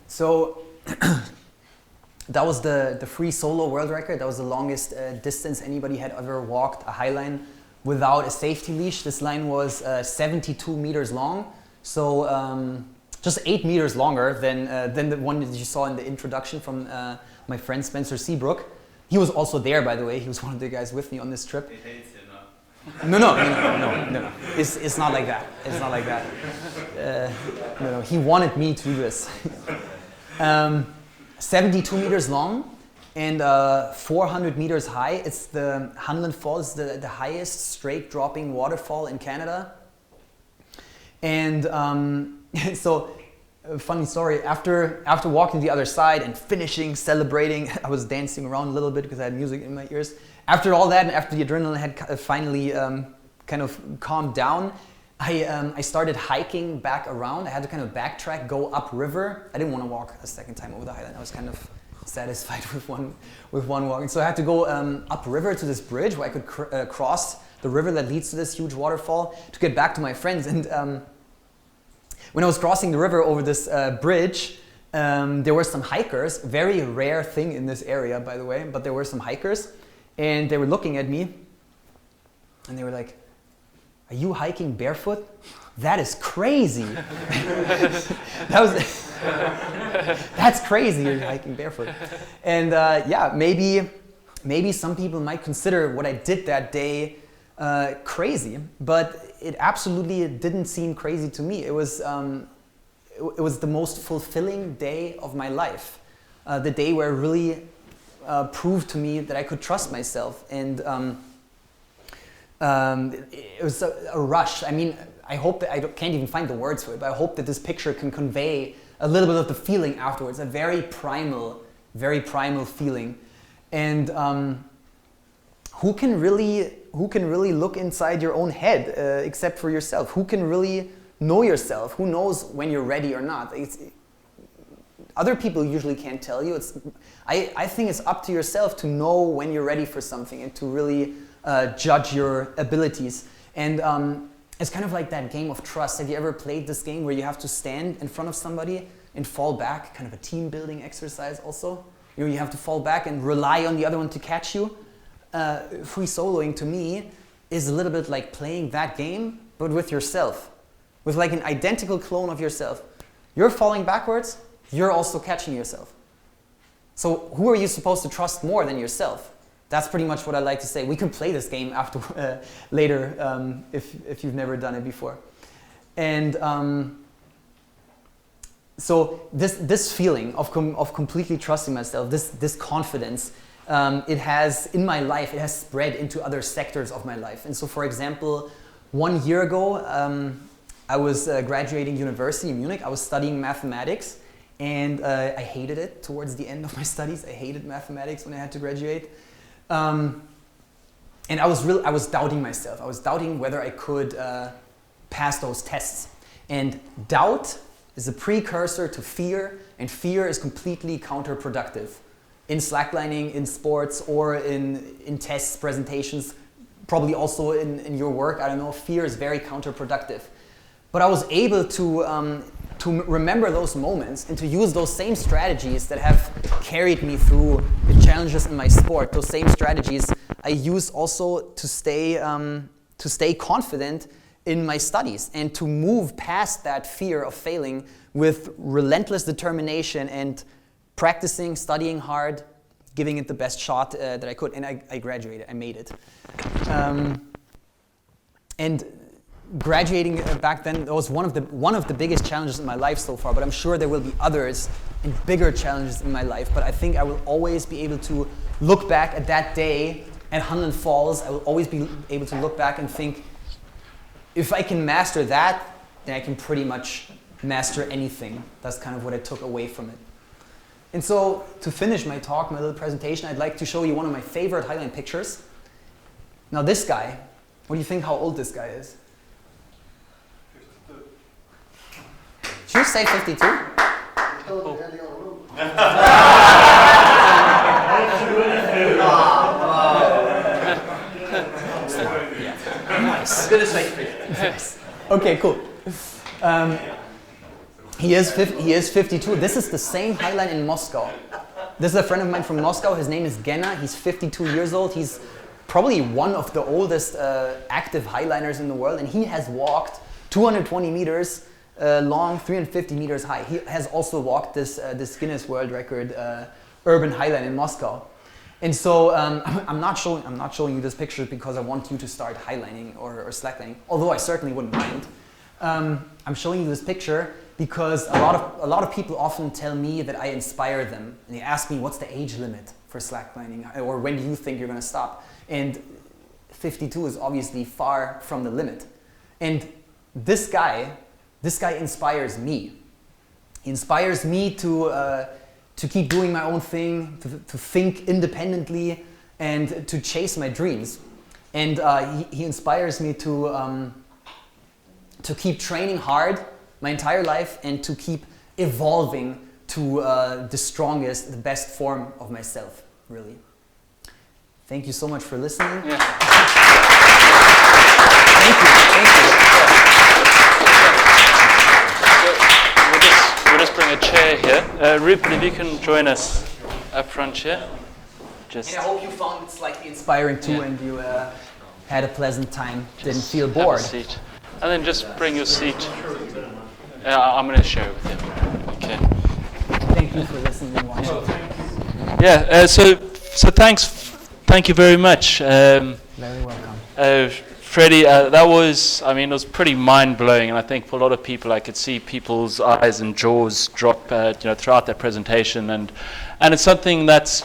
So that was the free solo world record. That was the longest distance anybody had ever walked a highline without a safety leash. This line was 72 meters long, so just 8 meters longer than the one that you saw in the introduction from my friend Spencer Seabrook. He was also there, by the way. He was one of the guys with me on this trip.
He hates you, no?
No. It's not like that. It's not like that. No. He wanted me to do this. 72 meters long and 400 meters high. It's the Hanlan Falls, the highest straight dropping waterfall in Canada. And so, funny story, after walking the other side and finishing, celebrating, I was dancing around a little bit because I had music in my ears. After all that and after the adrenaline had finally kind of calmed down, I started hiking back around. I had to kind of backtrack, go upriver. I didn't want to walk a second time over the highline. I was kind of satisfied with one walking. So I had to go upriver to this bridge where I could cross the river that leads to this huge waterfall to get back to my friends. And when I was crossing the river over this bridge, there were some hikers, very rare thing in this area, by the way, but there were some hikers, and they were looking at me, and they were like, "Are you hiking barefoot? That is crazy." That's crazy, you're hiking barefoot. And yeah, maybe some people might consider what I did that day crazy, but it absolutely didn't seem crazy to me. It was the most fulfilling day of my life. The day where it really proved to me that I could trust myself. And it was a rush. I mean, I hope that I can't even find the words for it, but I hope that this picture can convey a little bit of the feeling afterwards, a very primal feeling. And who can really look inside your own head except for yourself? Who can really know yourself? Who knows when you're ready or not? Other people usually can't tell you. I think it's up to yourself to know when you're ready for something and to really judge your abilities. And it's kind of like that game of trust. Have you ever played this game where you have to stand in front of somebody and fall back? Kind of a team building exercise also. You have to fall back and rely on the other one to catch you. Free soloing to me is a little bit like playing that game, but with yourself. With like an identical clone of yourself. You're falling backwards, you're also catching yourself. So who are you supposed to trust more than yourself? That's pretty much what I like to say. We can play this game after later if you've never done it before. And so this feeling of completely trusting myself, this confidence, it has in my life, it has spread into other sectors of my life. And so, for example, 1 year ago, I was graduating university in Munich. I was studying mathematics, and I hated it towards the end of my studies. I hated mathematics when I had to graduate. And I was doubting myself. I was doubting whether I could pass those tests. And doubt is a precursor to fear, and fear is completely counterproductive. In slacklining, in sports, or in tests, presentations, probably also in your work, I don't know, fear is very counterproductive. But I was able to remember those moments and to use those same strategies that have carried me through the challenges in my sport. Those same strategies I use also to stay confident in my studies and to move past that fear of failing with relentless determination and practicing, studying hard, giving it the best shot that I could. And I graduated, I made it. And graduating back then was one of the biggest challenges in my life so far, but I'm sure there will be others and bigger challenges in my life. But I think I will always be able to look back at that day at Hanlan Falls. I will always be able to look back and think, if I can master that, then I can pretty much master anything. That's kind of what I took away from it. And so, to finish my talk, my little presentation, I'd like to show you one of my favorite Highline pictures. Now this guy, what do you think how old this guy is? Should you say 52? Nice.
I'm gonna say 50.
Nice. Okay, cool. He is 52. This is the same Highline in Moscow. This is a friend of mine from Moscow. His name is Genna. He's 52 years old. He's probably one of the oldest active highliners in the world, and he has walked 220 meters long, 350 meters high. He has also walked this Guinness World Record urban highline in Moscow. And so I'm not showing you this picture because I want you to start highlining or slacklining, although I certainly wouldn't mind. I'm showing you this picture because a lot of people often tell me that I inspire them, and they ask me, what's the age limit for slacklining, or when do you think you're going to stop? And 52 is obviously far from the limit. And this guy inspires me. He inspires me to keep doing my own thing, to think independently, and to chase my dreams. And he inspires me to keep training hard my entire life and to keep evolving to the strongest, the best form of myself, really. Thank you so much for listening.
Yeah.
Thank you.
We'll just bring a chair here. Rupert, if you can join us up front here.
And I hope you found it slightly inspiring too, and you had a pleasant time, didn't feel
Have a
bored.
seat. And then just bring your seat. I'm going to share with you. Okay.
Thank you for listening and watching.
Yeah. So thank you very much.
Very welcome.
Friedi, that was, I mean, it was pretty mind-blowing, and I think for a lot of people, I could see people's eyes and jaws drop, throughout that presentation, and it's something that's,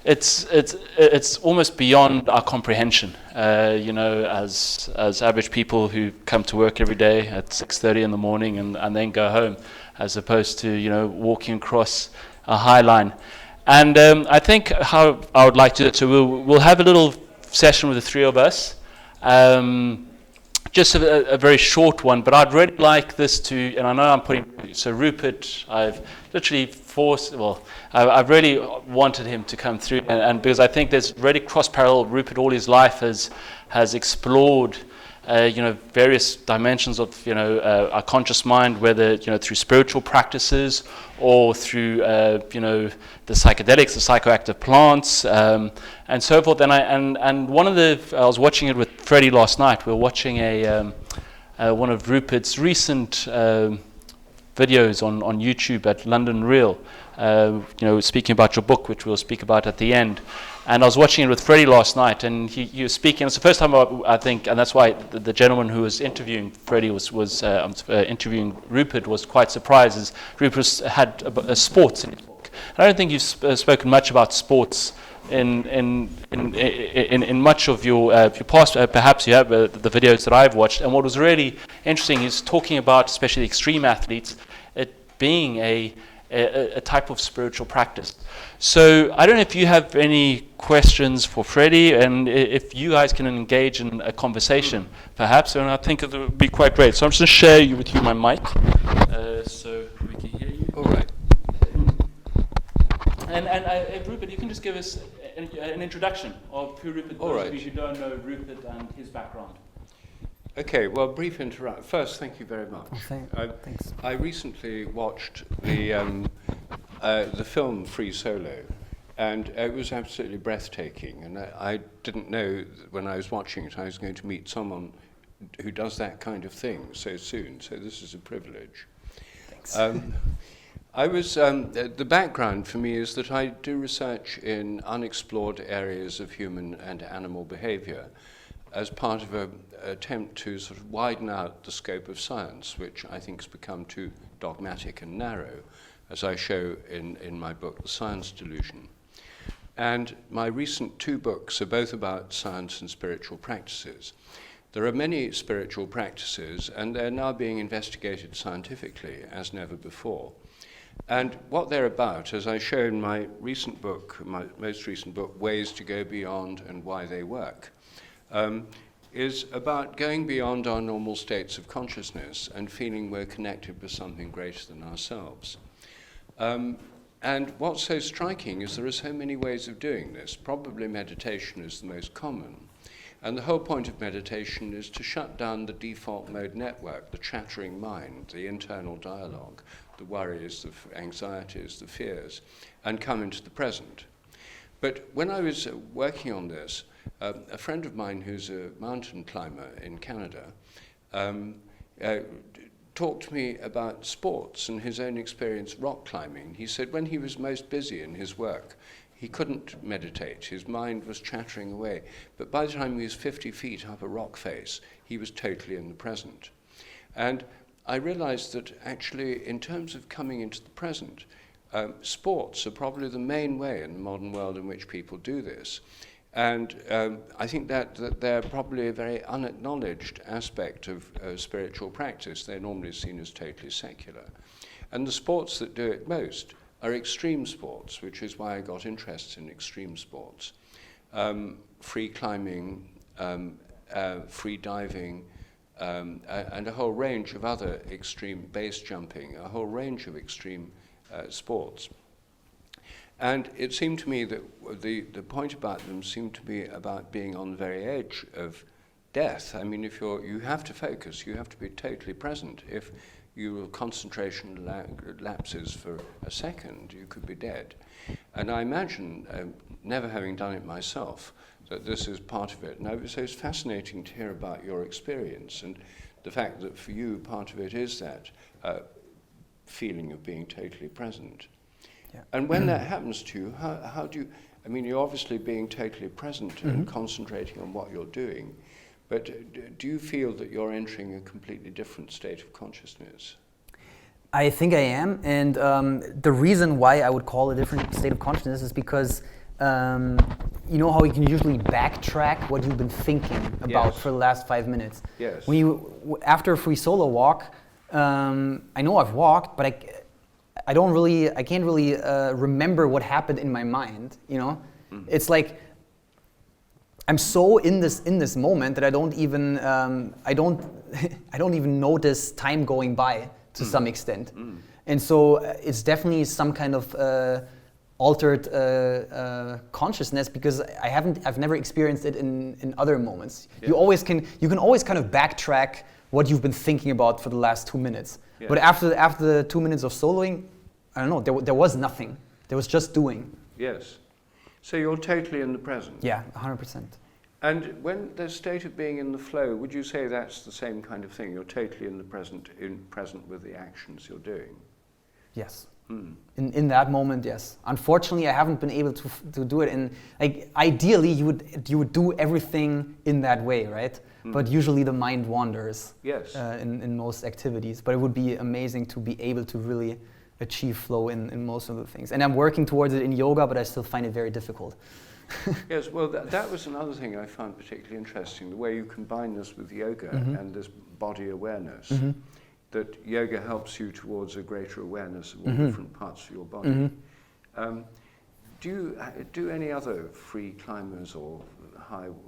it's almost beyond our comprehension, as average people who come to work every day at 6:30 in the morning and then go home, as opposed to, walking across a high line. And I think how I would like to do it, so we'll have a little session with the three of us. Just a very short one, but I'd really like this to, and I know I'm putting, so Rupert, I've literally I've really wanted him to come through, and because I think there's really cross-parallel. Rupert all his life has explored, various dimensions of, our conscious mind, whether, through spiritual practices or through, the psychedelics, the psychoactive plants, and so forth. And one of I was watching it with Friedi last night. We were watching one of Rupert's recent videos on YouTube at London Real, speaking about your book, which we'll speak about at the end. And I was watching it with Friedi last night, and he was speaking. It's the first time I think, and that's why the gentleman who was interviewing Friedi was interviewing Rupert was quite surprised, as Rupert had a sports in his book. And I don't think you've spoken much about sports in much of your past. Perhaps you have the videos that I've watched. And what was really interesting is talking about, especially the extreme athletes, it being a type of spiritual practice. So I don't know if you have any questions for Friedi, and if you guys can engage in a conversation, perhaps, and I think it would be quite great. So I'm just going to share with you my mic, so we can hear you.
All right.
And Rupert, you can just give us an introduction of who Rupert is,
All right.
those of you who don't know Rupert and his background.
Okay, well, brief interrupt. First, thank you very much.
Thanks.
I recently watched the film Free Solo, and it was absolutely breathtaking. And I didn't know that when I was watching it I was going to meet someone who does that kind of thing so soon. So this is a privilege.
Thanks.
The background for me is that I do research in unexplored areas of human and animal behavior as part of an attempt to sort of widen out the scope of science, which I think has become too dogmatic and narrow, as I show in my book, The Science Delusion. And my recent two books are both about science and spiritual practices. There are many spiritual practices, and they're now being investigated scientifically as never before. And what they're about, as I show in my recent book, my most recent book, Ways to Go Beyond and Why They Work, is about going beyond our normal states of consciousness and feeling we're connected with something greater than ourselves. And what's so striking is there are so many ways of doing this. Probably meditation is the most common. And the whole point of meditation is to shut down the default mode network, the chattering mind, the internal dialogue, the worries, the anxieties, the fears, and come into the present. But when I was working on this, a friend of mine who's a mountain climber in Canada talked to me about sports and his own experience rock climbing. He said when he was most busy in his work, he couldn't meditate. His mind was chattering away. But by the time he was 50 feet up a rock face, he was totally in the present. And I realized that actually, in terms of coming into the present, sports are probably the main way in the modern world in which people do this. And I think that they're probably a very unacknowledged aspect of spiritual practice. They're normally seen as totally secular. And the sports that do it most are extreme sports, which is why I got interested in extreme sports. Free climbing, free diving, and a whole range of other extreme base jumping, a whole range of extreme sports. And it seemed to me that the point about them seemed to be about being on the very edge of death. I mean, if you have to focus, you have to be totally present. If your concentration lapses for a second, you could be dead. And I imagine, never having done it myself, that this is part of it. And so it's fascinating to hear about your experience and the fact that for you, part of it is that feeling of being totally present.
Yeah.
And when that happens to you, how do you, I mean, you're obviously being totally present and concentrating on what you're doing, but do you feel that you're entering a completely different state of consciousness?
I think I am, and the reason why I would call it a different state of consciousness is because you know how you can usually backtrack what you've been thinking about for the last 5 minutes.
Yes.
When you, after a free solo walk, I know I've walked, but I can't really remember what happened in my mind. You know, it's like I'm so in this moment that I don't even I don't even notice time going by to some extent, and so it's definitely some kind of altered consciousness because I've never experienced it in other moments. Yeah. You can always kind of backtrack what you've been thinking about for the last 2 minutes, but after the 2 minutes of soloing, I don't know, there was nothing. There was just doing.
Yes. So you're totally in the present.
Yeah, 100%.
And when the state of being in the flow, would you say that's the same kind of thing? You're totally in the present, present with the actions you're doing?
Yes. In that moment, yes. Unfortunately, I haven't been able to do it. And like ideally, you would do everything in that way, right? But usually the mind wanders.
Yes.
In most activities. But it would be amazing to be able to really achieve flow in most of the things. And I'm working towards it in yoga, but I still find it very difficult.
Yes, well, that was another thing I found particularly interesting, the way you combine this with yoga and this body awareness, that yoga helps you towards a greater awareness of all different parts of your body. Do you do any other free climbers or highliners?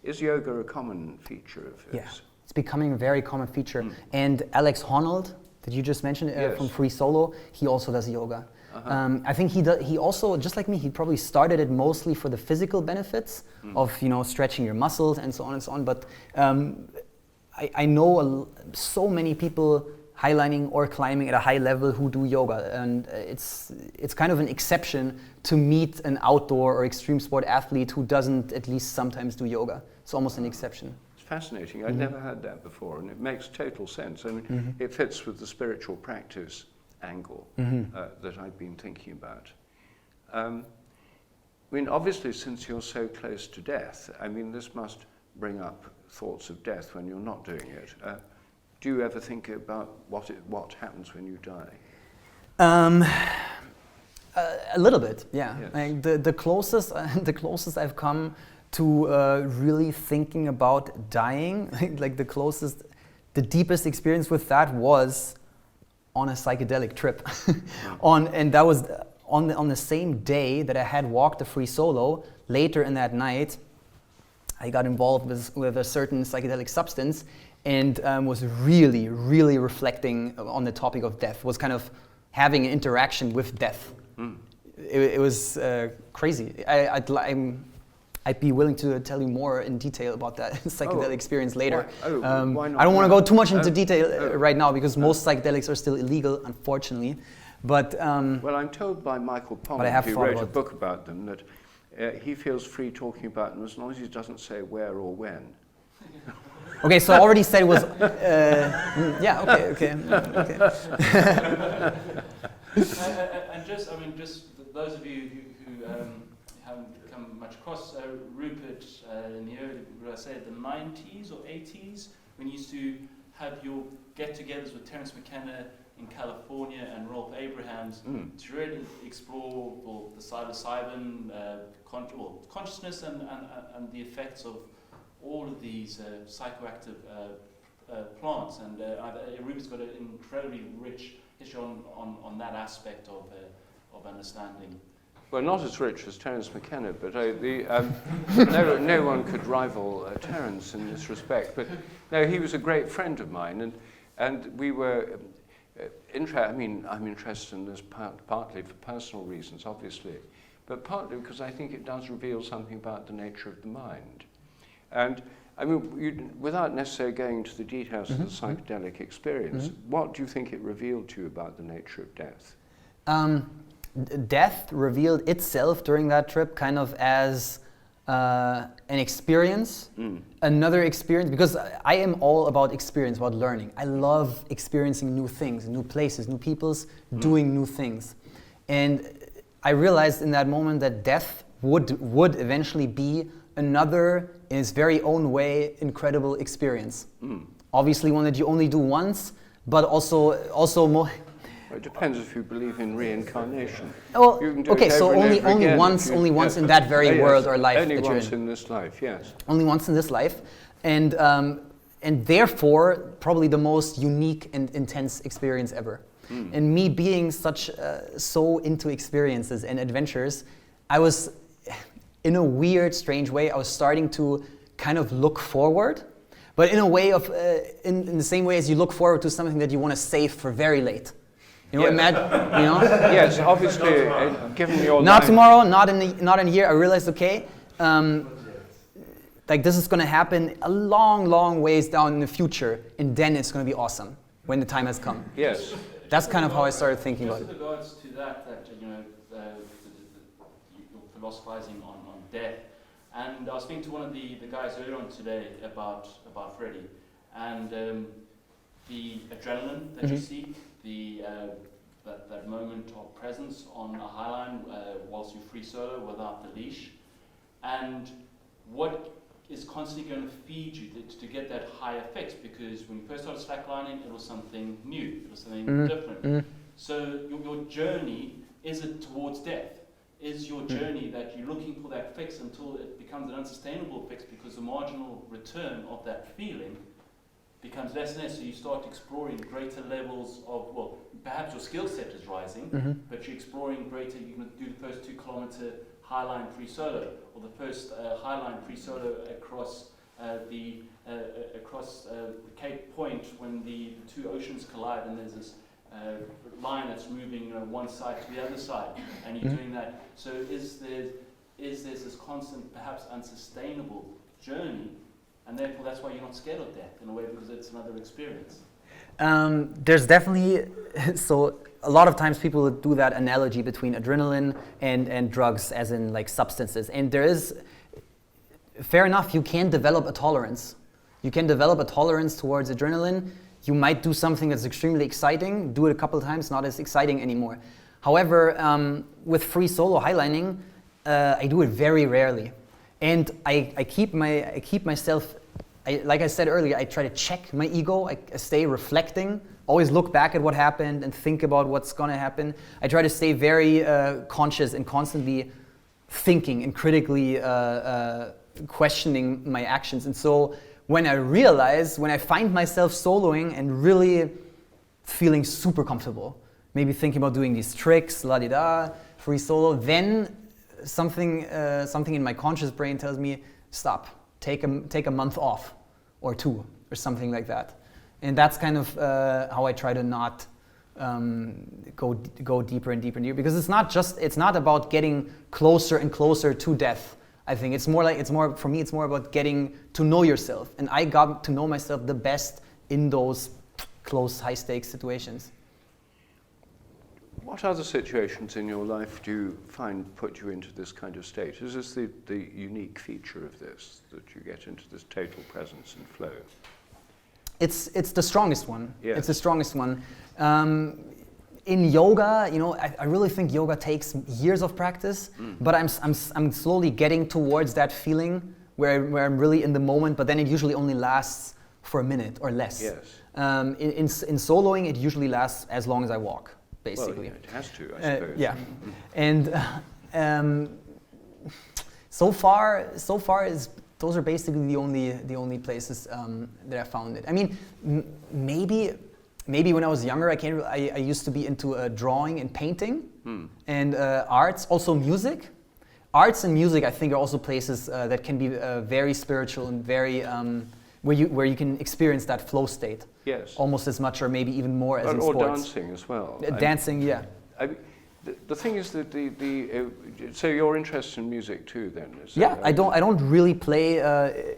Is yoga a common feature of this?
Yeah, it's becoming a very common feature. And Alex Honnold, that you just mentioned from Free Solo, he also does yoga. I think he also, just like me, he probably started it mostly for the physical benefits of stretching your muscles and so on and so on. But I know so many people highlining or climbing at a high level who do yoga, and it's kind of an exception to meet an outdoor or extreme sport athlete who doesn't at least sometimes do yoga. It's almost an exception.
Fascinating. I'd never heard that before, and it makes total sense. I mean, it fits with the spiritual practice angle that I've been thinking about. I mean, obviously, since you're so close to death, I mean, this must bring up thoughts of death when you're not doing it. Do you ever think about what happens when you die?
A little bit, yeah.
Yes.
Like the closest I've come to really thinking about dying, like the deepest experience with that was on a psychedelic trip. And that was on the same day that I had walked the free solo. Later in that night, I got involved with a certain psychedelic substance and was really, really reflecting on the topic of death, was kind of having an interaction with death. it was crazy. I'd be willing to tell you more in detail about that psychedelic experience later.
Why not?
I don't want to go too much into detail right now because most psychedelics are still illegal, unfortunately. But
well, I'm told by Michael Pollan, who wrote a book about them, that he feels free talking about them as long as he doesn't say where or when.
Okay, so I already said it was. Yeah. Okay.
And just, those of you who haven't come much across Rupert in the early, would I say, the 90s or 80s, when you used to have your get-togethers with Terence McKenna in California and Rolf Abrahams to really explore the psilocybin consciousness and the effects of all of these psychoactive plants. And Rupert's got an incredibly rich history on that aspect of understanding.
Well, not as rich as Terence McKenna, but no one could rival Terence in this respect. But no, he was a great friend of mine, and we were. I'm interested in this partly for personal reasons, obviously, but partly because I think it does reveal something about the nature of the mind. And I mean, without necessarily going into the details of the psychedelic experience, what do you think it revealed to you about the nature of death?
Death revealed itself during that trip kind of as an experience, another experience, because I am all about experience, about learning. I love experiencing new things, new places, new peoples, doing new things. And I realized in that moment that death would eventually be another, in its very own way, incredible experience. Obviously one that you only do once, but also more.
It depends if you believe in reincarnation.
Well,
you can do
okay, so only once in that very world or life.
Only
that you're
once in this life, yes.
Only once in this life, and therefore probably the most unique and intense experience ever. And me being so into experiences and adventures, I was, in a weird, strange way, I was starting to kind of look forward, but in a way of, in the same way as you look forward to something that you want to save for very late. You know,
Yes, obviously, given your
not
life.
tomorrow, not in a year. I realized, okay, like this is going to happen a long, long ways down in the future, and then it's going to be awesome when the time has come.
Yes.
That's kind of how I started thinking about it.
With regards to that you're philosophizing on death, and I was speaking to one of the guys earlier on today about Friedi, and the adrenaline that you seek, that moment of presence on a highline whilst you free solo without the leash, and what is constantly going to feed you to get that high effects, because when you first started slacklining, it was something new, it was something different. So your journey, is it towards death? Is your journey that you're looking for that fix until it becomes an unsustainable fix, because the marginal return of that feeling becomes less and less, so you start exploring greater levels of, well, perhaps your skill set is rising, but you're exploring greater, you can do the first 2 kilometer highline free solo, or the first highline free solo across the Cape Point when the 2 oceans collide, and there's this line that's moving one side to the other side, and you're doing that. So is there this constant, perhaps unsustainable journey, and therefore that's why you're not scared of death in a way, because it's another experience?
There's definitely, so a lot of times people do that analogy between adrenaline and drugs, as in like substances. And there is, fair enough, you can develop a tolerance. You can develop a tolerance towards adrenaline. You might do something that's extremely exciting, do it a couple of times, not as exciting anymore. However, with free solo highlining, I do it very rarely. And I keep myself, like I said earlier, I try to check my ego, I stay reflecting, always look back at what happened and think about what's gonna happen. I try to stay very conscious and constantly thinking and critically questioning my actions. And so when I find myself soloing and really feeling super comfortable, maybe thinking about doing these tricks, la-di-da, free solo, then something in my conscious brain tells me, stop, take a month off, or 2, or something like that. And that's kind of how I try to not go deeper and deeper and deeper, because it's not about getting closer and closer to death. I think it's more about getting to know yourself, and I got to know myself the best in those close, high stakes situations.
What other situations in your life do you find put you into this kind of state? Is this the unique feature of this, that you get into this total presence and flow?
It's the strongest one.
Yes.
It's the strongest one. In yoga, I really think yoga takes years of practice, but I'm slowly getting towards that feeling where I'm really in the moment, but then it usually only lasts for a minute or less.
Yes.
In soloing, it usually lasts as long as I walk, basically.
Well, yeah, it has to, I suppose.
Yeah. And so far those are basically the only places that I found it. I mean, maybe when I was younger, I used to be into drawing and painting and arts, also music. Arts and music, I think, are also places that can be very spiritual and very where you can experience that flow state.
Yes.
Almost as much, or maybe even more, as in sports.
Or dancing as well.
Dancing, yeah.
The thing is that so you're interested in music too, then?
Yeah, I don't really play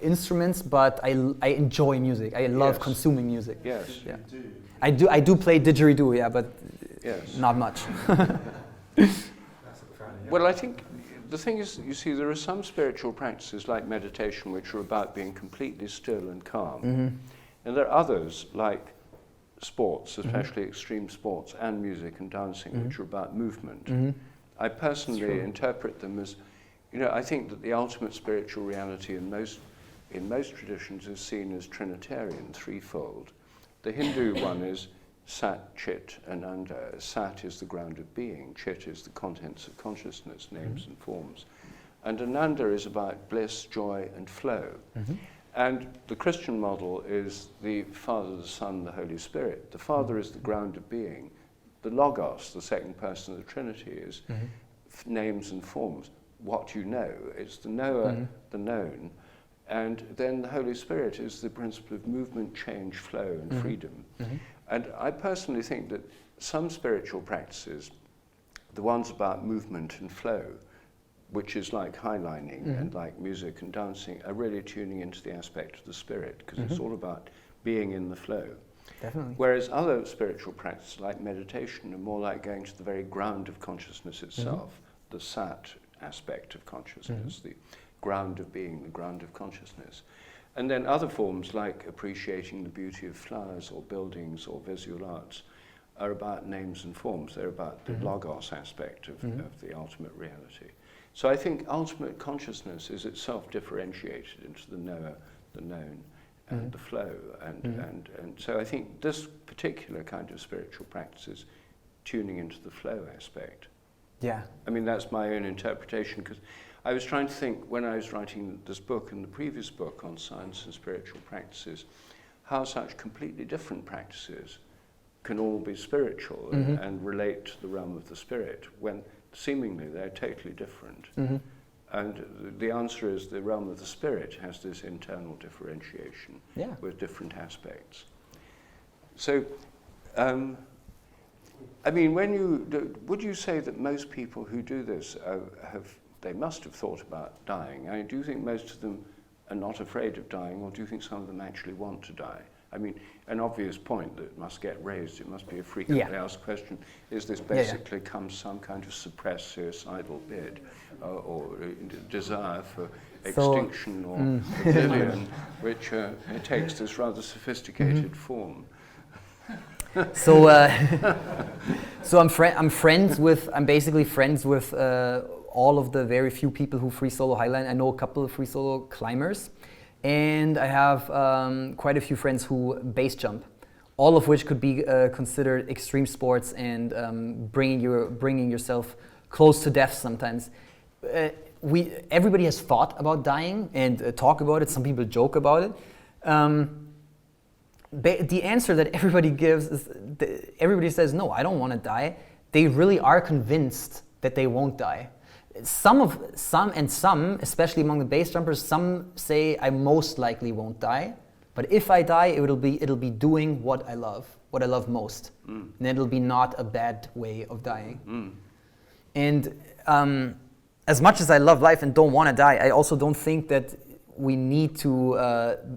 instruments, but I enjoy music. I love consuming music.
Yes.
Yeah. I do play didgeridoo, yeah, but not much.
Well, I think the thing is, you see, there are some spiritual practices like meditation which are about being completely still and calm. And there are others like sports, especially extreme sports, and music and dancing, which are about movement. I personally interpret them as, I think that the ultimate spiritual reality in most traditions is seen as Trinitarian, threefold. The Hindu one is Sat, Chit, and Ananda. Sat is the ground of being, Chit is the contents of consciousness, names and forms. And Ananda is about bliss, joy, and flow. And the Christian model is the Father, the Son, the Holy Spirit. The Father is the ground of being. The Logos, the second person of the Trinity, is names and forms. What you know, it's the knower, the known. And then the Holy Spirit is the principle of movement, change, flow, and freedom. And I personally think that some spiritual practices, the ones about movement and flow, which is like highlining and like music and dancing, are really tuning into the aspect of the spirit, because it's all about being in the flow.
Definitely.
Whereas other spiritual practices like meditation are more like going to the very ground of consciousness itself, the Sat aspect of consciousness, the ground of being, the ground of consciousness. And then other forms like appreciating the beauty of flowers or buildings or visual arts are about names and forms. They're about the Logos aspect of the ultimate reality. So I think ultimate consciousness is itself differentiated into the knower, the known, and the flow. And so I think this particular kind of spiritual practice is tuning into the flow aspect.
Yeah.
I mean, that's my own interpretation, because I was trying to think when I was writing this book and the previous book on science and spiritual practices, how such completely different practices can all be spiritual and relate to the realm of the spirit, when seemingly they're totally different. And the answer is the realm of the spirit has this internal differentiation with different aspects. So, I mean, would you say that most people who do this they must have thought about dying? I mean, do you think most of them are not afraid of dying, or do you think some of them actually want to die? I mean, an obvious point that must get raised, it must be a frequently asked question, is this basically some kind of suppressed suicidal bid or desire for extinction or oblivion, which takes this rather sophisticated form?
So I'm basically friends with all of the very few people who free solo highline. I know a couple of free solo climbers, and I have quite a few friends who base jump, all of which could be considered extreme sports and bringing yourself close to death sometimes. Everybody has thought about dying and talk about it. Some people joke about it. The answer that everybody gives is everybody says, no, I don't want to die. They really are convinced that they won't die. Some, especially among the base jumpers, some say I most likely won't die, but if I die, it'll be doing what I love. what I love most. And it'll be not a bad way of dying. And as much as I love life and don't want to die, I also don't think that we need to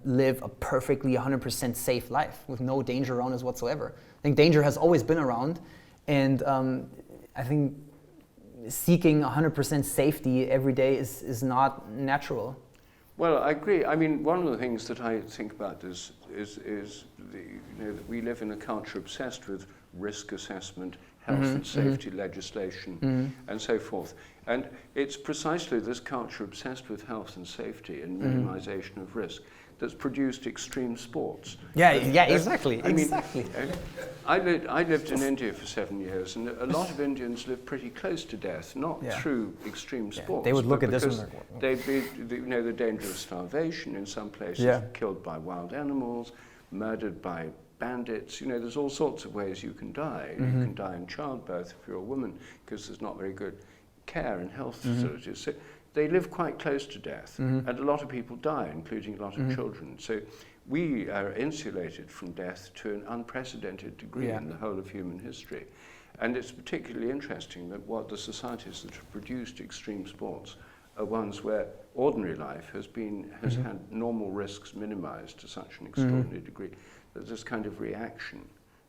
live a perfectly 100% safe life with no danger around us whatsoever. I think danger has always been around, and I think seeking 100% safety every day is not natural.
Well, I agree. I mean, one of the things that I think about is that we live in a culture obsessed with risk assessment, health and safety legislation, and so forth. And it's precisely this culture obsessed with health and safety and minimization of risk that's produced extreme sports.
Exactly.
I mean, I lived in India for 7 years, and a lot of Indians live pretty close to death, not through extreme sports.
They would look at this
because
and like,
they'd be, the danger of starvation in some places, killed by wild animals, murdered by bandits. There's all sorts of ways you can die. You can die in childbirth if you're a woman, because there's not very good care and health facilities. So they live quite close to death, and a lot of people die, including a lot of children. So we are insulated from death to an unprecedented degree in the whole of human history. And it's particularly interesting that what the societies that have produced extreme sports are ones where ordinary life has had normal risks minimized to such an extraordinary degree that there's kind of reaction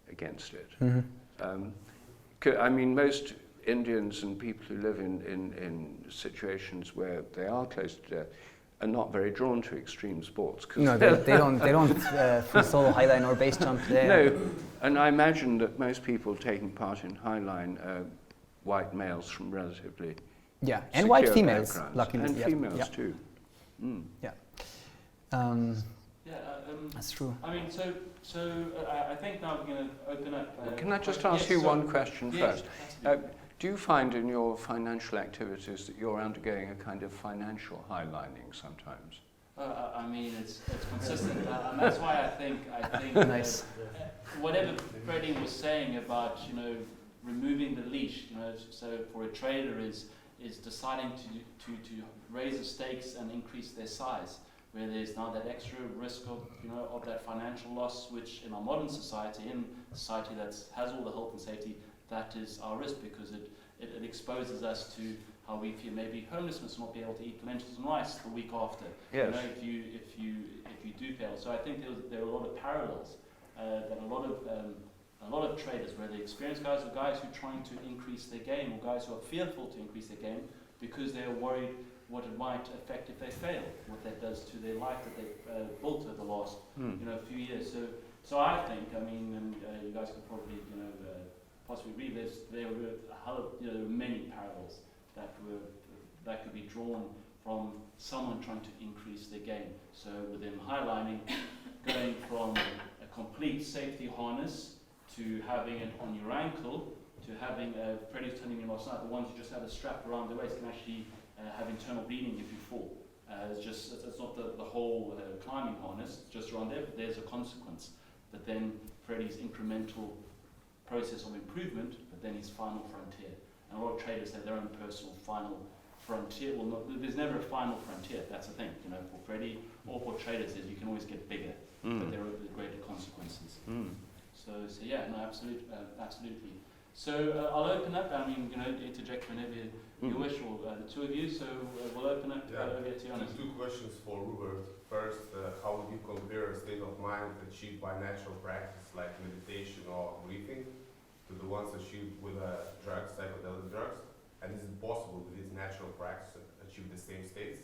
against it. I mean, most Indians and people who live in situations where they are close to death are not very drawn to extreme sports.
No, they don't free solo, highline, or base jump.
No, and I imagine that most people taking part in highline are white males from relatively
and white females,
backgrounds.
luckily.
And females too.
That's true.
I mean, so I think now we're going to open up.
Can I just ask you one question first? Do you find in your financial activities that you're undergoing a kind of financial highlining sometimes?
I mean, it's consistent, and that's why I think
Nice.
Whatever Friedi was saying about removing the leash, so for a trader is deciding to raise the stakes and increase their size, where there's now that extra risk of that financial loss, which in our modern society, that has all the health and safety, that is our risk, because it exposes us to how we feel maybe homelessness, not be able to eat lentils and rice the week after.
Yes.
If you do fail. So I think there are a lot of parallels that a lot of traders, whether experienced guys or guys who are trying to increase their game, or guys who are fearful to increase their game because they are worried what it might affect if they fail, what that does to their life that they've built over the last few years. So I think, I mean, and you guys could probably possibly read this. There were many parallels that could be drawn from someone trying to increase their game. So within highlining, going from a complete safety harness to having it on your ankle, to having Friedi was telling me last night, the ones you just have a strap around the waist can actually have internal bleeding if you fall. It's not the whole climbing harness, it's just around there, but there's a consequence. But then Friedi's incremental process of improvement, but then his final frontier. And a lot of traders have their own personal final frontier. Well, there's never a final frontier, that's the thing. For Friedi or for traders, is you can always get bigger, but there are greater consequences. So yeah, no, absolutely. So I'll open up, interject whenever you wish, or the two of you, so we'll open up over to Jonas.
Two questions for Rupert. First, how would you compare a state of mind achieved by natural practice like meditation or breathing to the ones achieved with drugs, psychedelic drugs? And is it possible with this natural practice to achieve the same states?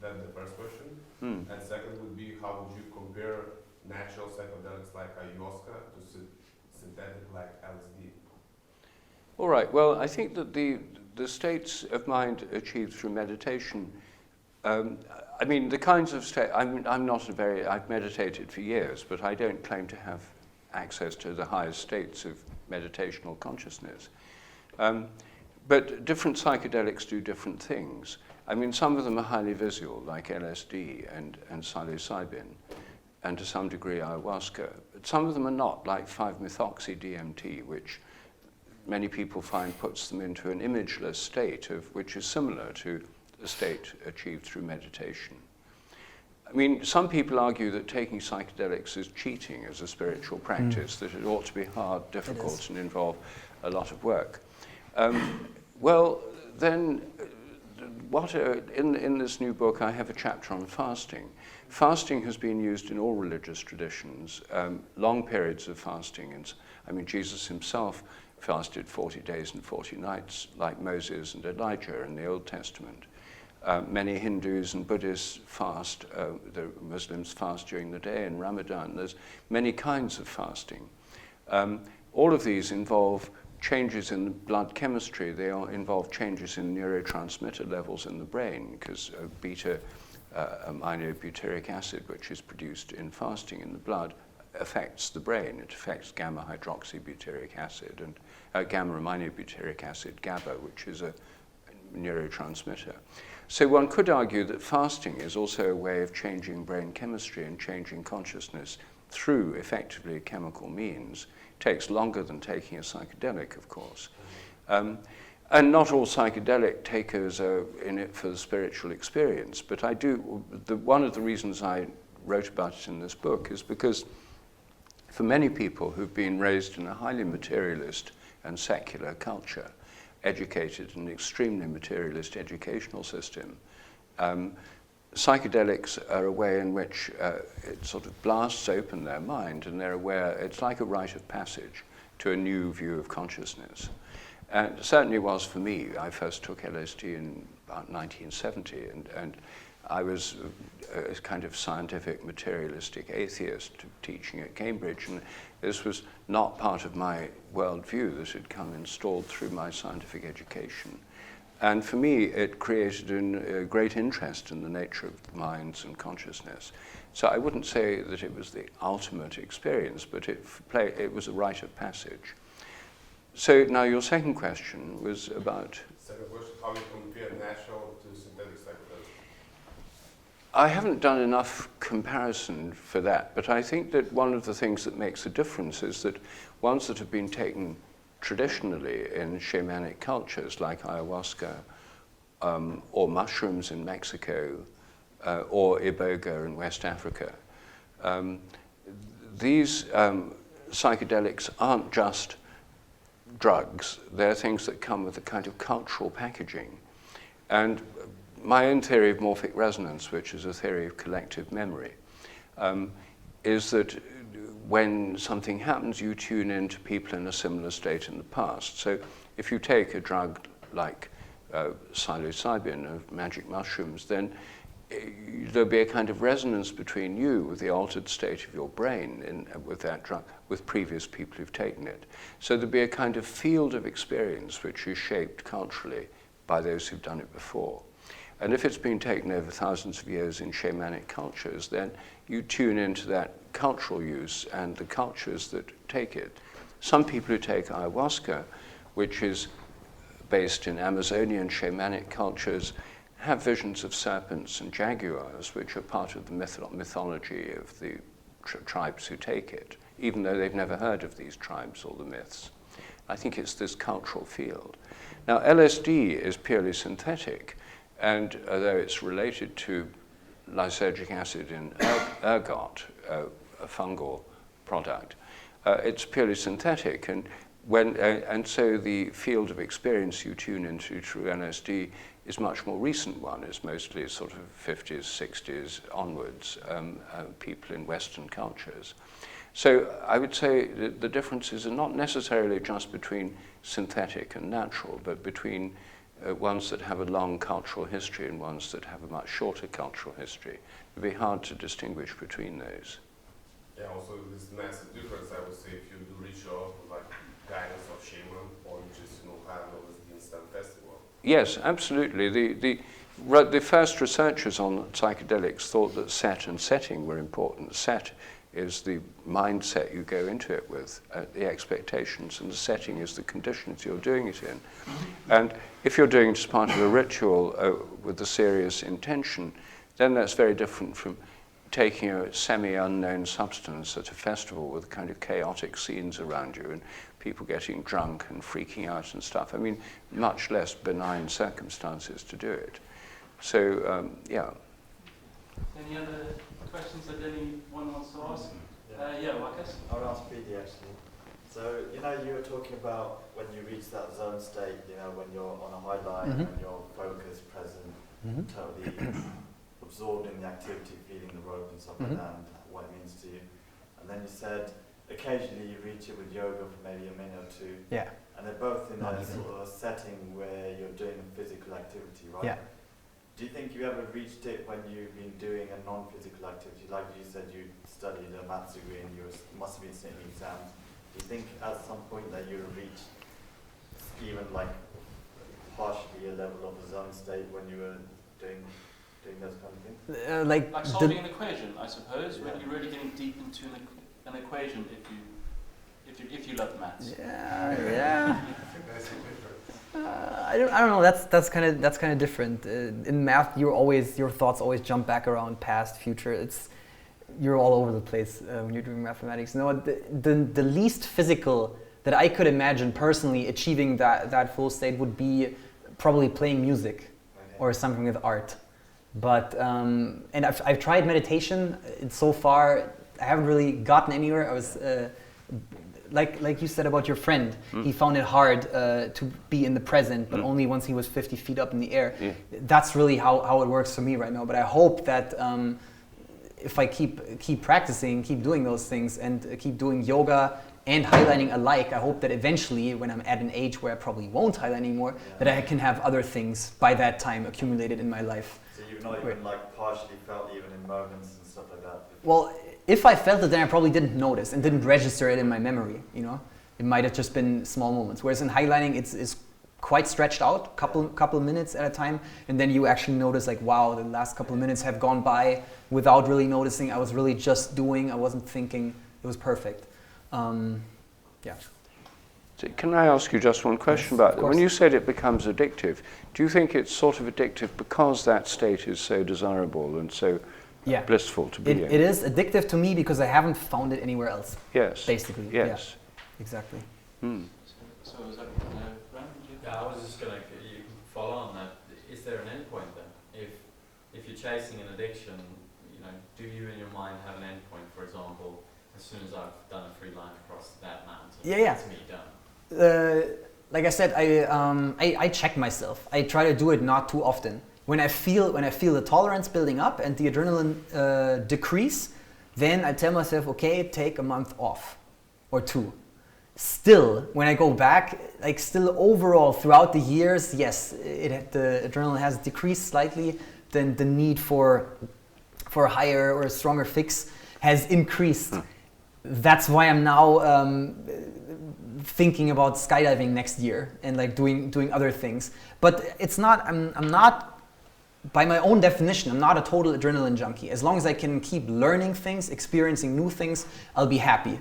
That's the first question. And second would be, how would you compare natural psychedelics like ayahuasca to synthetic like LSD?
All right. Well, I think that the states of mind achieved through meditation, I mean, the kinds of state, I've meditated for years, but I don't claim to have access to the highest states of meditational consciousness. But different psychedelics do different things. I mean, some of them are highly visual, like LSD and psilocybin, and to some degree ayahuasca. But some of them are not, like 5-methoxy-DMT, which many people find puts them into an imageless state, which is similar to the state achieved through meditation. I mean, some people argue that taking psychedelics is cheating as a spiritual practice, that it ought to be hard, difficult, and involve a lot of work. Well, then, in this new book, I have a chapter on fasting. Fasting has been used in all religious traditions, long periods of fasting. And I mean, Jesus himself fasted 40 days and 40 nights, like Moses and Elijah in the Old Testament. Many Hindus and Buddhists fast, the Muslims fast during the day in Ramadan. There's many kinds of fasting. All of these involve changes in the blood chemistry. They involve changes in neurotransmitter levels in the brain, because beta-aminobutyric acid, which is produced in fasting in the blood, affects the brain. It affects gamma-hydroxybutyric acid and gamma-aminobutyric acid, GABA, which is a neurotransmitter. So one could argue that fasting is also a way of changing brain chemistry and changing consciousness through effectively chemical means. It takes longer than taking a psychedelic, of course. And not all psychedelic takers are in it for the spiritual experience, but one of the reasons I wrote about it in this book is because for many people who've been raised in a highly materialist and secular culture, educated in an extremely materialist educational system, psychedelics are a way in which it sort of blasts open their mind, and they're aware, it's like a rite of passage to a new view of consciousness. And it certainly was for me. I first took LSD in about 1970, and I was a kind of scientific materialistic atheist teaching at Cambridge, and this was not part of my worldview that had come installed through my scientific education. And for me, it created a great interest in the nature of minds and consciousness. So I wouldn't say that it was the ultimate experience, but it was a rite of passage. So now your second question was about...
Second question, how you compare natural to synthetic psychedelics?
I haven't done enough comparison for that, but I think that one of the things that makes a difference is that ones that have been taken traditionally in shamanic cultures like ayahuasca or mushrooms in Mexico or iboga in West Africa, these psychedelics aren't just drugs. They're things that come with a kind of cultural packaging. And my own theory of morphic resonance, which is a theory of collective memory, is that when something happens, you tune into people in a similar state in the past. So if you take a drug like psilocybin, of magic mushrooms, then there'll be a kind of resonance between you with the altered state of your brain with that drug, with previous people who've taken it. So there'll be a kind of field of experience which is shaped culturally by those who've done it before. And if it's been taken over thousands of years in shamanic cultures, then you tune into that cultural use and the cultures that take it. Some people who take ayahuasca, which is based in Amazonian shamanic cultures, have visions of serpents and jaguars, which are part of the mythology of the tribes who take it, even though they've never heard of these tribes or the myths. I think it's this cultural field. Now, LSD is purely synthetic, and although it's related to lysergic acid in ergot, a fungal product, it's purely synthetic. And so the field of experience you tune into through LSD is much more recent one. It's mostly sort of 50s, 60s onwards, people in Western cultures. So I would say that the differences are not necessarily just between synthetic and natural, but between ones that have a long cultural history and ones that have a much shorter cultural history. It would be hard to distinguish between those.
Yeah, also this massive difference, I would say, if you do rituals with like guidance of shaman, or you just, have an instant festival.
Yes, absolutely. The first researchers on psychedelics thought that set and setting were important. Set is the mindset you go into it with, the expectations, and the setting is the conditions you're doing it in. And if you're doing it as part of a ritual with a serious intention, then that's very different from taking a semi-unknown substance at a festival with kind of chaotic scenes around you and people getting drunk and freaking out and stuff. I mean, much less benign circumstances to do it. So, yeah.
Any other questions that anyone wants to ask? Marcus?
I would ask Friedi actually. So, you were talking about when you reach that zone state, when you're on a high line, when you're focused, present, totally absorbed in the activity, feeling the rope and stuff like that, and what it means to you. And then you said occasionally you reach it with yoga for maybe a minute or two.
Yeah.
And they're both in a sort of setting where you're doing a physical activity, right?
Yeah.
Do you think you ever reached it when you've been doing a non-physical activity? Like you said, you studied a maths degree and you must have been sitting exams. Do you think at some point that you reached even like partially a level of a zone state when you were doing those kind of things?
Like solving an equation, I suppose, when you're really getting deep into an equation if you love maths.
Yeah. I don't know. That's kind of different. In math, your thoughts always jump back around past, future. You're all over the place when you're doing mathematics. No, the least physical that I could imagine personally achieving that full state would be probably playing music or something with art. But and I've tried meditation. And so far, I haven't really gotten anywhere. I was. Like you said about your friend, he found it hard to be in the present, but only once he was 50 feet up in the air. Yeah. That's really how it works for me right now. But I hope that if I keep practicing, keep doing those things, and keep doing yoga and highlining alike, I hope that eventually, when I'm at an age where I probably won't highlight anymore, that I can have other things by that time accumulated in my life.
So you've not even partially felt even in moments and stuff like that?
Well, if I felt it, then I probably didn't notice and didn't register it in my memory. It might have just been small moments. Whereas in highlining, it's quite stretched out, couple minutes at a time, and then you actually notice like, wow, the last couple of minutes have gone by without really noticing. I was really just doing. I wasn't thinking. It was perfect. Yeah.
So can I ask you just one question about that? When you said it becomes addictive, do you think it's sort of addictive because that state is so desirable and so blissful to be in?
It is addictive to me because I haven't found it anywhere else.
Yes.
Basically.
Yes.
Yeah. Exactly.
So is that Brandon?
I was just going to follow on that. Is there an endpoint then? If you're chasing an addiction, do you in your mind have an endpoint? For example, as soon as I've done a free line across that mountain, it's me done.
Like I said, I check myself. I try to do it not too often. When I feel the tolerance building up and the adrenaline decrease, then I tell myself, okay, take a month off or 2. Still, when I go back, still overall throughout the years, yes, the adrenaline has decreased slightly. Then the need for a higher or a stronger fix has increased. That's why I'm now thinking about skydiving next year and doing other things. But it's not. I'm not. By my own definition, I'm not a total adrenaline junkie. As long as I can keep learning things, experiencing new things, I'll be happy.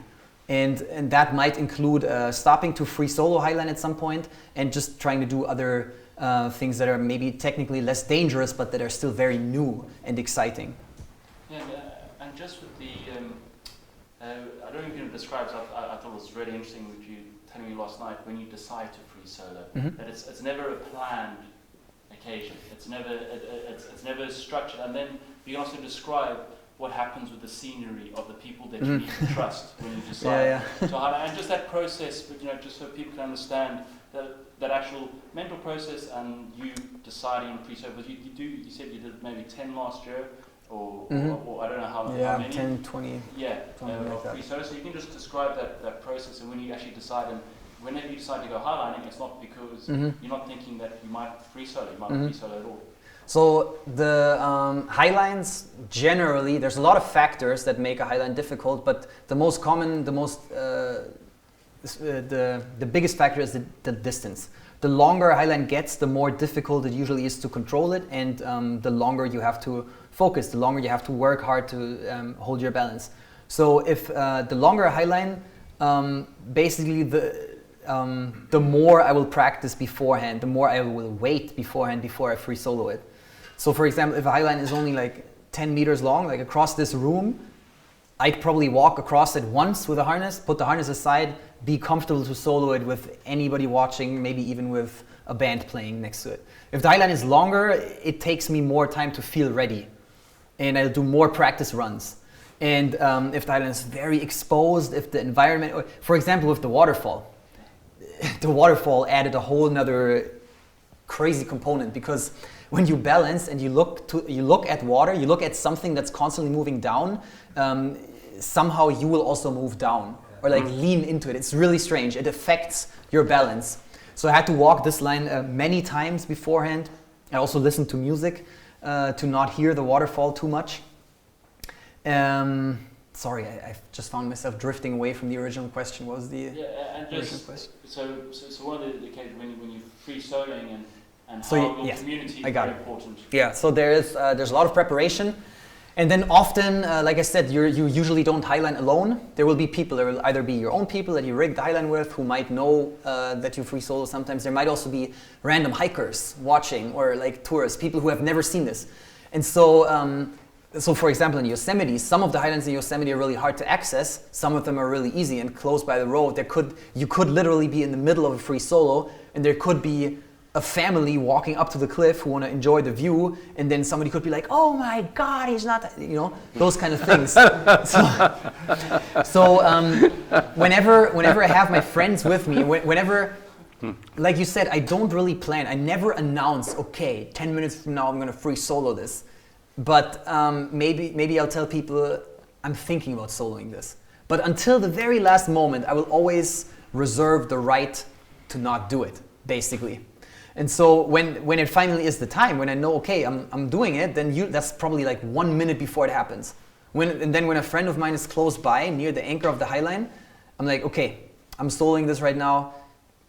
And that might include stopping to free solo highline at some point and just trying to do other things that are maybe technically less dangerous, but that are still very new and exciting.
Yeah, and just with the, I don't know if you can describe, I thought it was really interesting what you telling me last night, when you decide to free solo, that it's never a planned occasion. It's never structured, and then you can also describe what happens with the scenery of the people that you need to trust when you decide to highlight, and just that process. But just so people can understand that actual mental process, and you deciding on free solo. Because you said you did maybe 10 last year, or I don't know how many.
10, 20.
Yeah,
like
free solo. So you can just describe that process, and when you actually decide, and whenever you decide to go highlining, it's not because you're not thinking that you might free solo. You might not free solo at all. So
the highlines, generally, there's a lot of factors that make a highline difficult, but the most common, the biggest factor is the distance. The longer a highline gets, the more difficult it usually is to control it, and the longer you have to focus, the longer you have to work hard to hold your balance. So if the longer a highline, basically the more I will practice beforehand, the more I will wait beforehand before I free solo it. So for example, if a highline is only 10 meters long, across this room, I'd probably walk across it once with a harness, put the harness aside, be comfortable to solo it with anybody watching, maybe even with a band playing next to it. If the highline is longer, it takes me more time to feel ready. and I'll do more practice runs. And if the highline is very exposed, if the environment, or for example with the waterfall added a whole nother crazy component, because when you balance and you look at water, you look at something that's constantly moving down, somehow you will also move down or like lean into it. It's really strange. It affects your balance. So I had to walk this line many times beforehand. I also listened to music to not hear the waterfall too much. Sorry, I just found myself drifting away from the original question. What was the original question?
So one of the cases when you free soloing and
So
how your
yes,
community is
I got
very
it.
important.
Yeah, so there's a lot of preparation. And then often, like I said, you usually don't highline alone. There will be people. There will either be your own people that you rig the highline with who might know that you free solo sometimes. There might also be random hikers watching, or like tourists, people who have never seen this. And so, so for example, in Yosemite, some of the highlands in Yosemite are really hard to access. Some of them are really easy and close by the road. You could literally be in the middle of a free solo, and there could be a family walking up to the cliff who want to enjoy the view, and then somebody could be like, "Oh my God, he's not," you know, those kind of things. Whenever I have my friends with me, whenever, like you said, I don't really plan. I never announce, okay, 10 minutes from now I'm going to free solo this. But maybe I'll tell people I'm thinking about soloing this. But until the very last moment, I will always reserve the right to not do it, basically. And so when it finally is the time, when I know, okay, I'm doing it, then that's probably like 1 minute before it happens. And then when a friend of mine is close by, near the anchor of the highline, I'm like, okay, I'm soloing this right now.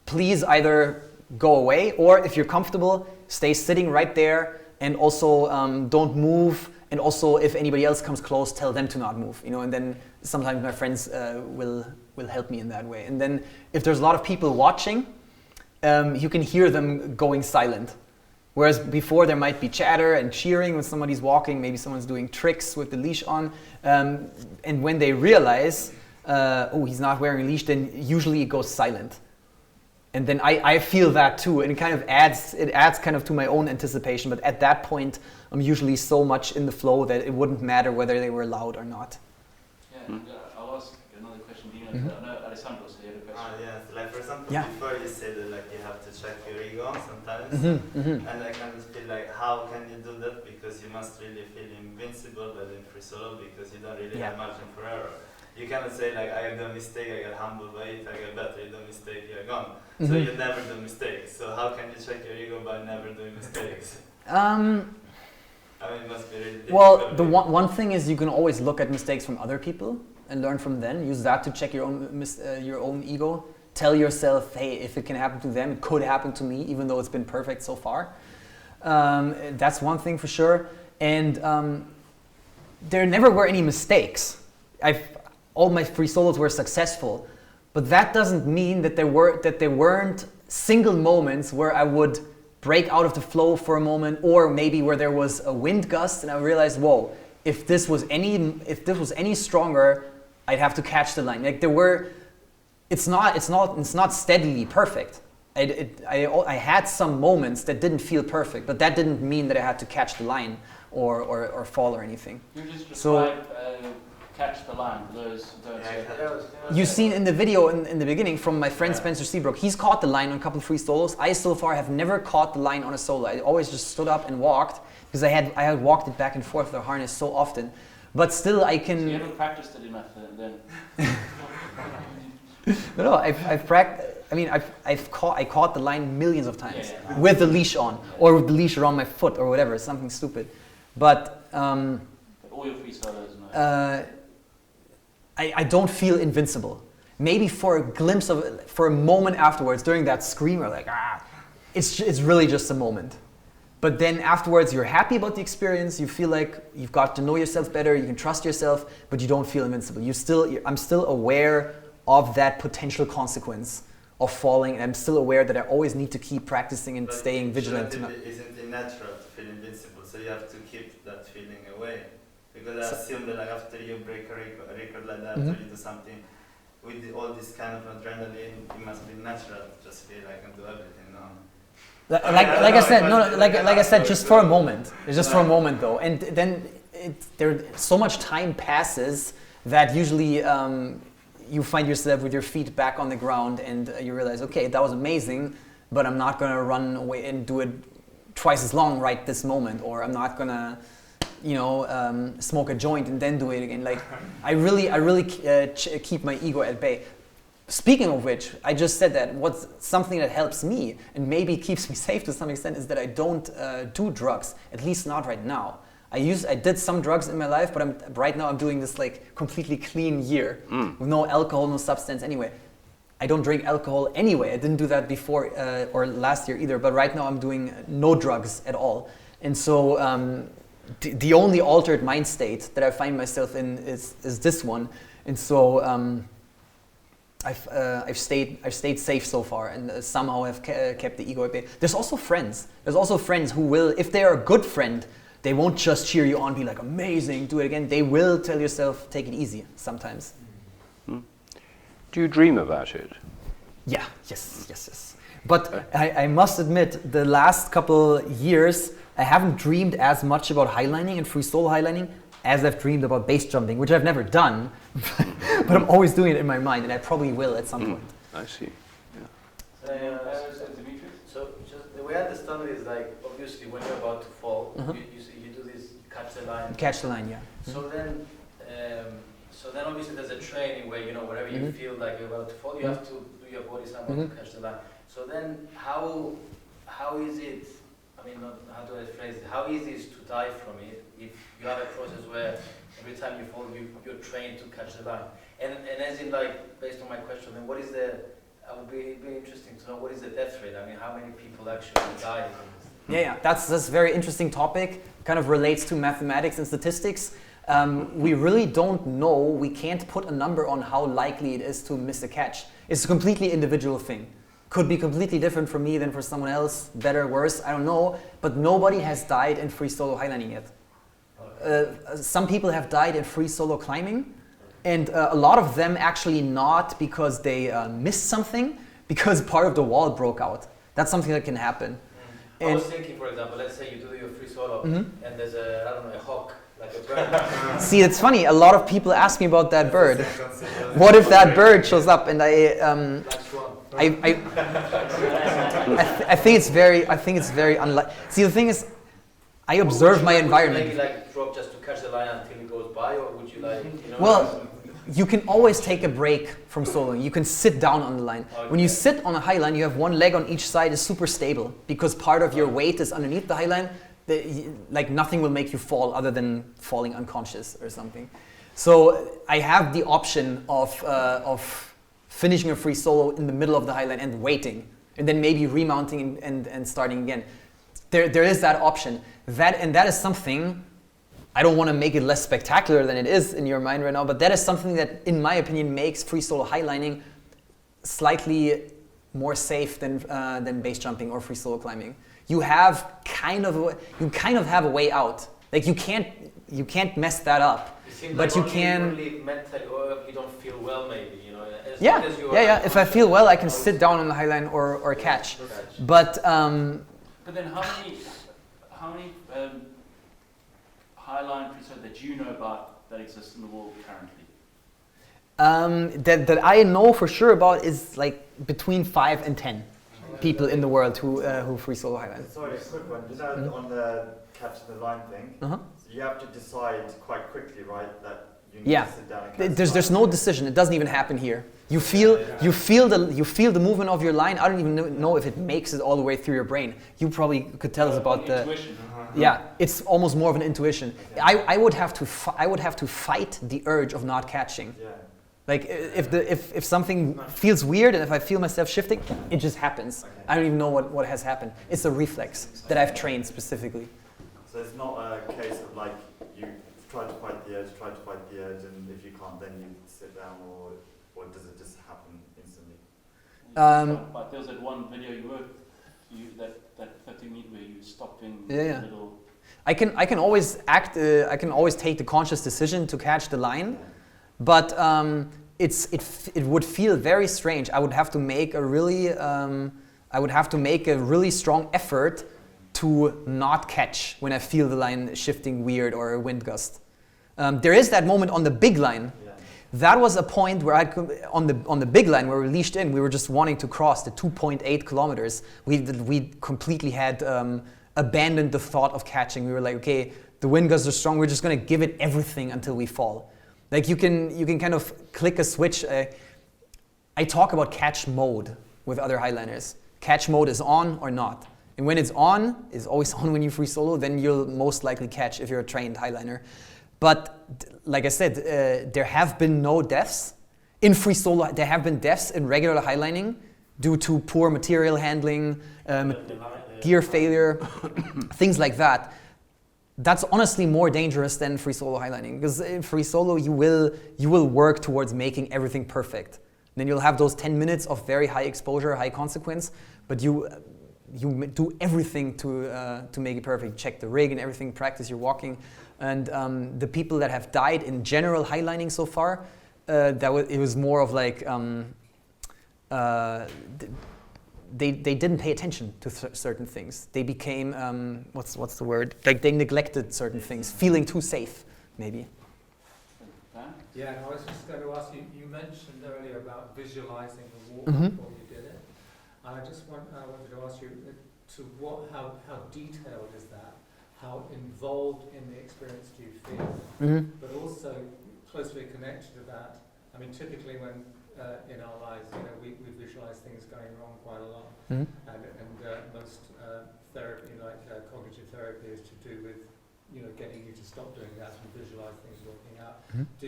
Please either go away, or if you're comfortable, stay sitting right there, and also don't move. And also, if anybody else comes close, tell them to not move. You know, and then sometimes my friends will help me in that way. And then if there's a lot of people watching, you can hear them going silent. Whereas before there might be chatter and cheering when somebody's walking, maybe someone's doing tricks with the leash on. And when they realize, oh, he's not wearing a leash, then usually it goes silent. And then I feel that too, and it kind of adds kind of to my own anticipation. But at that point, I'm usually so much in the flow that it wouldn't matter whether they were loud or not.
Yeah, I'll ask another question. Do you know, I know Alessandro also had a question.
Yes, like for example,
Yeah.
before you said that like you have to check your ego sometimes,
Mm-hmm.
and I kind of feel like how can you do that, because you must really feel invincible but in free solo, because you don't really have margin for error. You cannot say like I do a mistake, I get humbled by it, I get better, you do a mistake, you're gone. So you never do mistakes. So how can you check your ego by never doing mistakes? I mean, it must be really difficult.
Well, the one thing is you can always look at mistakes from other people and learn from them. Use that to check your own ego. Tell yourself, hey, if it can happen to them, it could happen to me, even though it's been perfect so far. That's one thing for sure. And there never were any mistakes. All my free solos were successful, but that doesn't mean that there weren't single moments where I would break out of the flow for a moment, or maybe where there was a wind gust and I realized, whoa, if this was any stronger, I'd have to catch the line. Like it's not steadily perfect. I had some moments that didn't feel perfect, but that didn't mean that I had to catch the line or fall or anything.
You just describe catch the line for those.
You've seen in the video in the beginning from my friend Spencer Seabrook. He's caught the line on a couple of free solos. I so far have never caught the line on a solo. I always just stood up and walked, because I had walked it back and forth with the harness so often. But still, I can.
So you haven't practiced it enough then.
No, I've practiced. I mean, I caught the line millions of times with the leash on, or with the leash around my foot, or whatever, something stupid. But
all your free solos, no.
I don't feel invincible. Maybe for a glimpse of it, for a moment afterwards, during that screamer, like it's really just a moment. But then afterwards, you're happy about the experience. You feel like you've got to know yourself better. You can trust yourself, but you don't feel invincible. I'm still aware of that potential consequence of falling, and I'm still aware that I always need to keep practicing and staying vigilant.
Isn't it natural to feel invincible? So you have to keep that feeling away. Because I assume that like after you break a record like that, or you do something with all this kind of adrenaline, it must be natural to just feel like I can do everything. No.
Like I said, just for a moment. It's just for a moment though, and then there so much time passes that usually you find yourself with your feet back on the ground and you realize, okay, that was amazing, but I'm not going to run away and do it twice as long right this moment, or I'm not going to, you know, smoke a joint and then do it again. Like, I really keep my ego at bay. Speaking of which, I just said that what's something that helps me and maybe keeps me safe to some extent is that I don't do drugs, at least not right now. I did some drugs in my life, but right now I'm doing this like completely clean year with no alcohol, no substance anyway. I don't drink alcohol anyway. I didn't do that before or last year either, but right now I'm doing no drugs at all. And so the only altered mind state that I find myself in is this one. And so I've stayed safe so far, and somehow have kept the ego at bay. There's also friends. There's also friends who will, if they are a good friend, they won't just cheer you on, be like, amazing, do it again. They will tell yourself, take it easy sometimes.
Do you dream about it?
Yeah, yes. But I must admit, the last couple years, I haven't dreamed as much about highlining and free solo highlining as I've dreamed about base jumping, which I've never done, but I'm always doing it in my mind, and I probably will at some point.
I see.
So just the way I understand it is like, obviously when you're about to fall, you do this, you catch the line.
Catch the line, yeah.
So then obviously there's a training where, you know, wherever you feel like you're about to fall, you have to do your body somewhere to catch the line. So then how is it, I mean, how do I phrase it, how easy is to die from it if you have a process where every time you fall, you're trained to catch the line? And as in, like, based on my question, then what is I would be interesting to know what is the death rate? I mean, how many people actually die from this?
Yeah, that's a very interesting topic. Kind of relates to mathematics and statistics. We really don't know. We can't put a number on how likely it is to miss a catch. It's a completely individual thing. Could be completely different for me than for someone else. Better, worse, I don't know. But nobody has died in free solo highlining yet. Some people have died in free solo climbing. And a lot of them actually not because they missed something, because part of the wall broke out. That's something that can happen.
I was thinking, for example, let's say you do your free solo and there's a hawk, like a bird.
See, it's funny, a lot of people ask me about that bird. What if that bird shows up? And I think it's very unlikely. See, the thing is, I observe my environment.
Would you like drop just to catch the line until it goes by, or would you like, you know?
Well, you can always take a break from soloing. You can sit down on the line. Okay. When you sit on a high line, you have one leg on each side is super stable because part of your weight is underneath the high line. Like nothing will make you fall other than falling unconscious or something. So I have the option of finishing a free solo in the middle of the high line and waiting, and then maybe remounting and starting again. There is that option. That is something. I don't want to make it less spectacular than it is in your mind right now, but that is something that, in my opinion, makes free solo highlining slightly more safe than base jumping or free solo climbing. You have kind of have a way out. Like you can't mess that up, but you can.
Only mentally, or you don't feel well, maybe, you know.
Yeah. If I feel well, I can sit down on the high line or catch. But
then how many highline free solo that you know about that exist in the world currently?
That I know for sure about is like between 5 and 10 people in the world who free solo highline.
Sorry, a quick one. Just on the catch the line thing. So you have to decide quite quickly, right? That you need to sit down and catch the line.
There's no decision. It doesn't even happen here. You feel the movement of your line. I don't even know if it makes it all the way through your brain. You probably could tell us about the
intuition.
Yeah, it's almost more of an intuition. I would have to fight the urge of not catching.
Yeah.
Like if something feels weird and if I feel myself shifting, it just happens.
Okay.
I don't even know what has happened. It's a reflex that I've trained specifically.
So it's not a case of like you try to fight the urge, and if you can't, then you sit down, or does it just happen instantly?
But there's that one video that 50 meter where you stop in the middle.
I can always act. I can always take the conscious decision to catch the line, but it would feel very strange. I would have to make a really strong effort to not catch when I feel the line shifting weird or a wind gust. There is that moment on the big line.
Yeah.
That was a point where on the big line where we leashed in, we were just wanting to cross the 2.8 kilometers. We completely had abandoned the thought of catching. We were like, okay, the wind gusts are strong. We're just going to give it everything until we fall. Like you can kind of click a switch. I talk about catch mode with other highliners. Catch mode is on or not. And when it's on, it's always on when you free solo, then you'll most likely catch if you're a trained highliner. But like I said, there have been no deaths in free solo. There have been deaths in regular highlining due to poor material handling, gear failure, things like that. That's honestly more dangerous than free solo highlining, because in free solo you will work towards making everything perfect. And then you'll have those 10 minutes of very high exposure, high consequence, but you do everything to make it perfect. Check the rig and everything, practice your walking. And the people that have died in general highlining so far, it was more of like they didn't pay attention to certain things. They became what's the word? Like they neglected certain things, feeling too safe, maybe.
Yeah, I was just going to ask you. You mentioned earlier about visualizing the walk
Mm-hmm.
before you did it, and I wanted to ask you how detailed is that? How involved in the experience do you feel?
Mm-hmm.
But also closely connected to that. I mean, typically when in our lives, we visualize things going wrong quite a lot,
Mm-hmm.
and most therapy, like cognitive therapy, is to do with getting you to stop doing that and visualize things working out.
Mm-hmm.
Do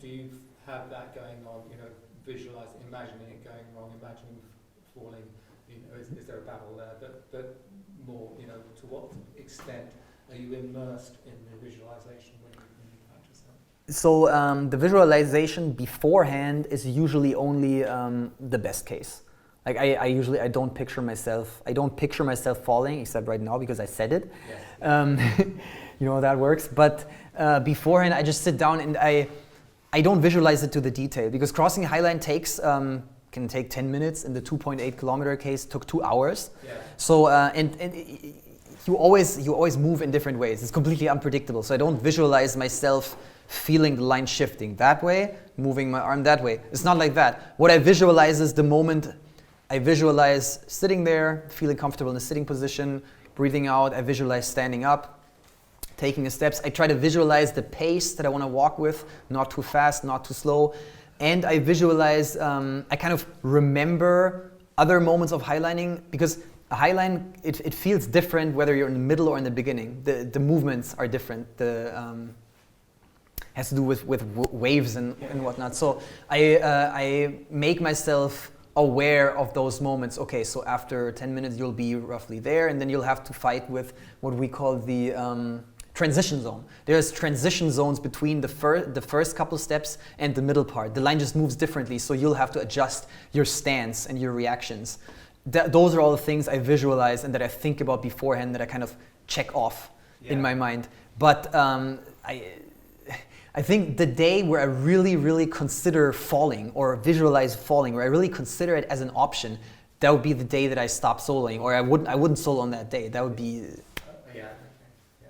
you have that going on? Visualize, imagining it going wrong, imagining falling. Is there a battle there? But more, to what extent are you immersed in the visualization when you practice that?
So the visualization beforehand is usually only the best case. Like I don't picture myself falling, except right now because I said it. Yes. You know how that works. But beforehand, I just sit down and I don't visualize it to the detail, because crossing a highline can take 10 minutes. In the 2.8 kilometer case, took 2 hours. Yeah. So and you always move in different ways. It's completely unpredictable. So I don't visualize myself feeling the line shifting that way, moving my arm that way. It's not like that. What I visualize is the moment I visualize sitting there, feeling comfortable in the sitting position, breathing out. I visualize standing up, taking the steps. I try to visualize the pace that I want to walk with, not too fast, not too slow. And I visualize, I kind of remember other moments of highlining, because a highline, it feels different whether you're in the middle or in the beginning. The movements are different. Has to do with waves and whatnot. So I make myself aware of those moments. Okay, so after 10 minutes you'll be roughly there, and then you'll have to fight with what we call the transition zone. There's transition zones between the first couple steps and the middle part. The line just moves differently, so you'll have to adjust your stance and your reactions. Those are all the things I visualize and that I think about beforehand, that I kind of check off in my mind. But I think the day where I really, really consider falling or visualize falling, where I really consider it as an option, that would be the day that I stop soloing, or I wouldn't solo on that day. That would be,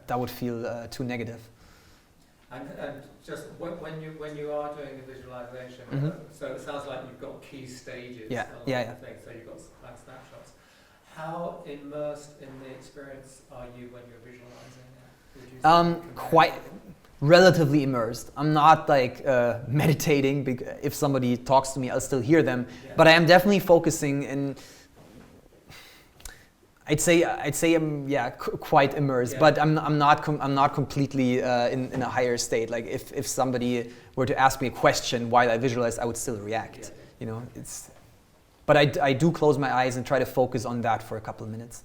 that would feel too negative.
And just when you are doing the visualization,
Mm-hmm.
So it sounds like you've got key stages.
Yeah.
Things, so you've got like snapshots. How immersed in the experience are you when you're visualizing it? Would you say
quite relatively immersed. I'm not like meditating. If somebody talks to me, I'll still hear them. Yeah. But I am definitely focusing, and I'd say I'm quite immersed. Yeah. But I'm not completely in a higher state. Like if somebody were to ask me a question while I visualize, I would still react. Yeah. But I do close my eyes and try to focus on that for a couple of minutes.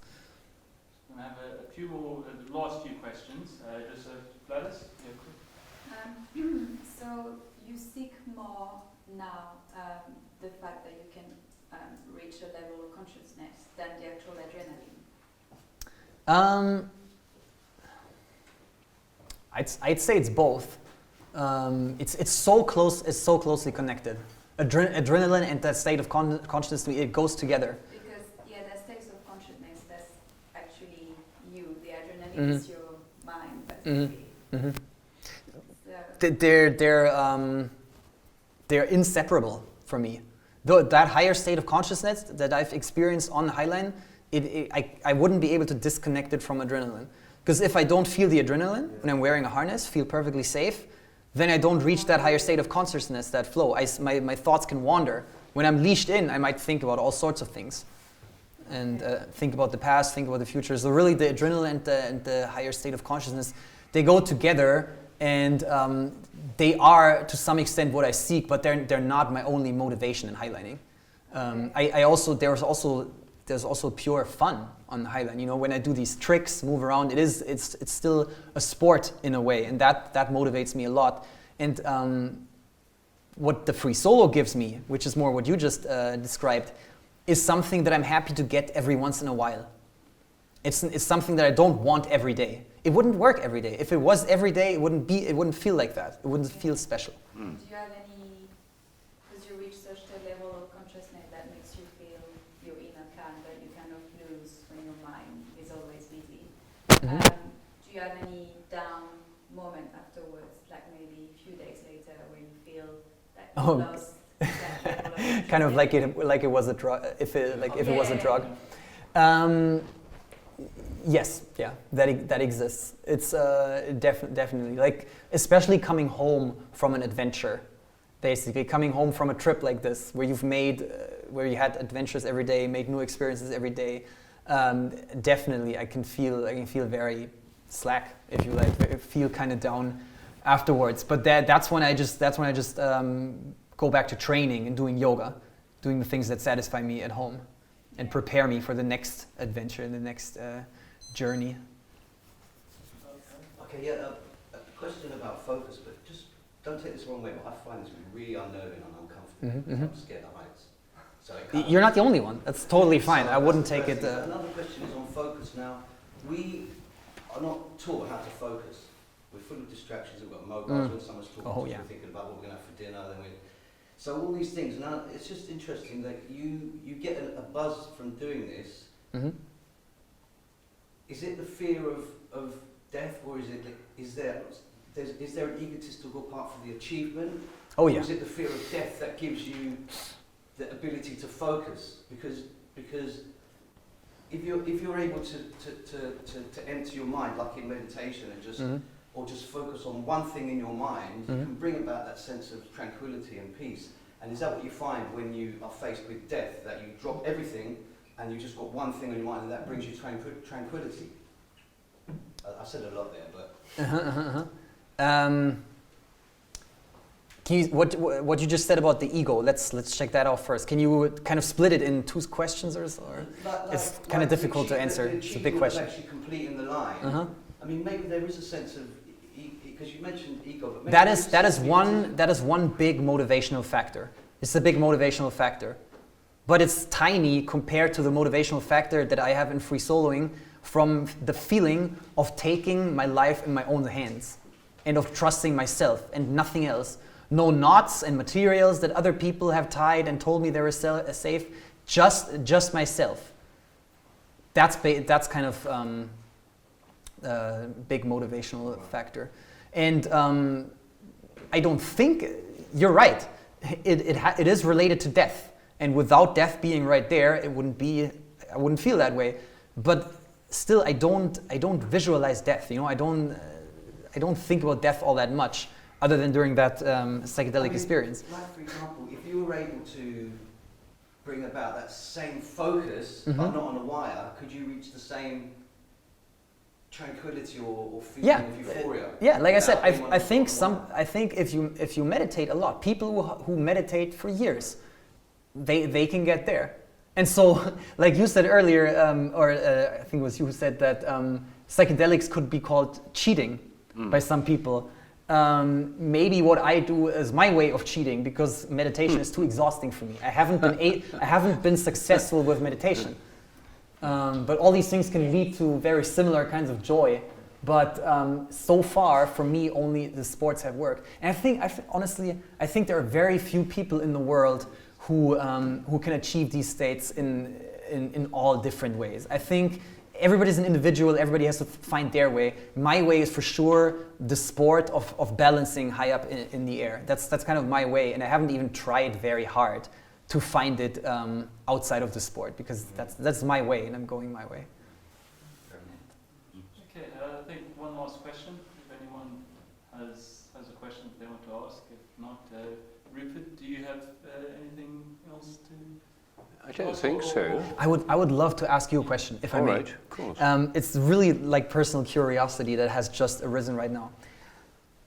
I have a few more, last few questions. Gladys?
So you seek more now the fact that you can reach a level of consciousness than the actual adrenaline?
I'd say it's both. It's so close. It's so closely connected. Adrenaline and that state of consciousness, it goes together.
Because that state of consciousness, that's actually you. is your mind, basically.
Mm-hmm.
So,
They're inseparable for me. Though that higher state of consciousness that I've experienced on Highline, I wouldn't be able to disconnect it from adrenaline. Because if I don't feel the adrenaline when I'm wearing a harness, feel perfectly safe, then I don't reach that higher state of consciousness, that flow. My thoughts can wander. When I'm leashed in, I might think about all sorts of things. And think about the past, think about the future. So really the adrenaline and the higher state of consciousness, they go together, and they are to some extent what I seek, but they're not my only motivation in highlining. There's also pure fun on the Highline. You know, when I do these tricks, move around, it's still a sport in a way, and that motivates me a lot. And what the free solo gives me, which is more what you just described, is something that I'm happy to get every once in a while. It's something that I don't want every day. It wouldn't work every day. If it was every day, it wouldn't feel like that. It wouldn't feel special.
do you have any, because you reach such a level of consciousness that makes you feel your inner calm that you kind of lose when your mind is always busy. Do you have any down moment afterwards, like maybe a few days later, where you feel that you lost that level of consciousness?
Kind of like it was a drug. If it was a drug. Yes, yeah, that exists. It's definitely, like, especially coming home from an adventure, basically coming home from a trip like this, where where you had adventures every day, made new experiences every day. Definitely, I can feel very slack, if you like, feel kind of down afterwards. But that's when I just go back to training and doing yoga, doing the things that satisfy me at home, and prepare me for the next adventure, the next journey.
Okay, yeah, a question about focus, but just don't take this the wrong way, but I find this really unnerving and uncomfortable. I'm scared of heights. So
You're not the only one. That's totally fine. I wouldn't take it.
Another question is on focus. Now, we are not taught how to focus. We're full of distractions. We've got mobiles. When someone's talking to us, we're thinking about what we're going to have for dinner. So all these things. Now, it's just interesting that you get a buzz from doing this. Is it the fear of death, or is there an egotistical part for the achievement?
Oh yeah.
Or is it the fear of death that gives you the ability to focus? Because if you're able to empty your mind, like in meditation, and just focus on one thing in your mind, you can bring about that sense of tranquility and peace. And is that what you find when you are faced with death, that you drop everything and you just got one thing on your mind, and that brings you tranquility? I said a lot there, but what you just said about the ego, let's check that out first. Can you kind of split it in two questions, or it's kind of difficult to answer? It's a big question. Actually completing the line. I mean, maybe there is a sense of, because you mentioned ego, but maybe
that is one big motivational factor. It's a big motivational factor, but it's tiny compared to the motivational factor that I have in free soloing, from the feeling of taking my life in my own hands and of trusting myself and nothing else. No knots and materials that other people have tied and told me they were safe. Just myself. That's kind of big motivational factor. And I don't think, you're right, it is related to death. And without death being right there, I wouldn't feel that way. But still, I don't visualize death. You know, I don't think about death all that much, other than during that psychedelic experience.
Like, for example, if you were able to bring about that same focus, but not on a wire, could you reach the same tranquility or feeling of euphoria?
Yeah, like I said, I think if you meditate a lot, people who meditate for years, they can get there. And so, like you said earlier, I think it was you who said that psychedelics could be called cheating by some people. Maybe what I do is my way of cheating, because meditation is too exhausting for me. I haven't been successful with meditation. But all these things can lead to very similar kinds of joy. But so far, for me, only the sports have worked. And honestly, I think there are very few people in the world who can achieve these states in all different ways. I think everybody's an individual, everybody has to find their way. My way is for sure the sport of balancing high up in the air. That's kind of my way, and I haven't even tried very hard to find it outside of the sport, because that's my way, and I'm going my way.
Okay, I think one last question, if anyone has a question that they want to ask. If not, Rupert, do you have anything else to?
I don't think so.
I would love to ask you a question, if I may.
All right, of course.
It's really like personal curiosity that has just arisen right now.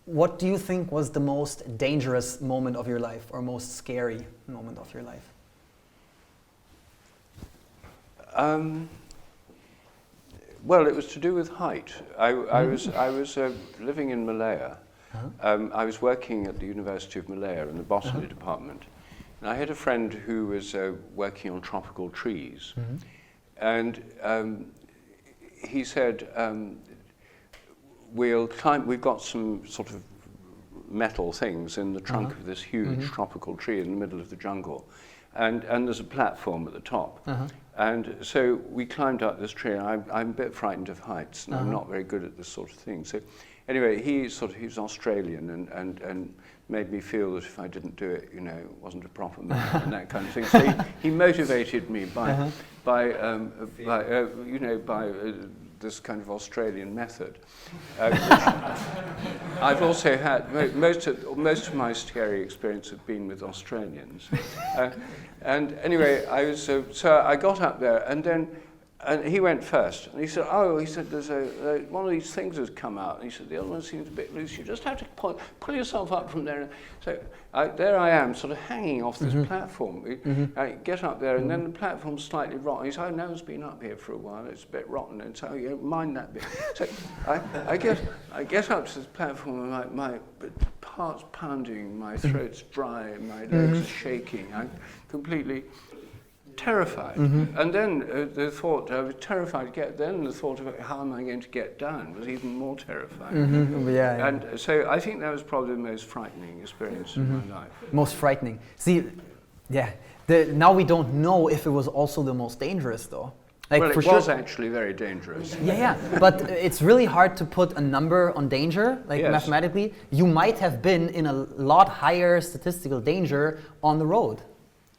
What do you think was the most dangerous moment of your life, or most scary moment of your life?
Well, it was to do with height. I was living in Malaya. I was working at the University of Malaya in the botany department. And I had a friend who was working on tropical trees. And he said, we'll climb, we've got some sort of metal things in the trunk of this huge tropical tree in the middle of the jungle. And there's a platform at the top. And so we climbed up this tree. I'm a bit frightened of heights, and I'm not very good at this sort of thing. So anyway, he was Australian and made me feel that if I didn't do it, it wasn't a proper man and that kind of thing. So he motivated me by this kind of Australian method. I've also had most of my scary experience have been with Australians. And anyway, so I got up there, and he went first, and he said, there's one of these things has come out, and he said, the other one seems a bit loose, you just have to pull yourself up from there. So there I am, sort of hanging off this platform. I get up there, and then the platform's slightly rotten. He said, no one's been up here for a while, it's a bit rotten, and so you don't mind that bit. So I get up to this platform, and my heart's pounding, my throat's dry, my legs are shaking. I'm completely terrified. And then the thought, I was terrified to get, then the thought of how am I going to get down was even more terrifying.
Yeah.
And so I think that was probably the most frightening experience in my life.
Most frightening. See, yeah, now we don't know if it was also the most dangerous though. Like,
well,
for
it was
sure.
actually very dangerous.
Yeah, but it's really hard to put a number on danger, like mathematically. You might have been in a lot higher statistical danger on the road.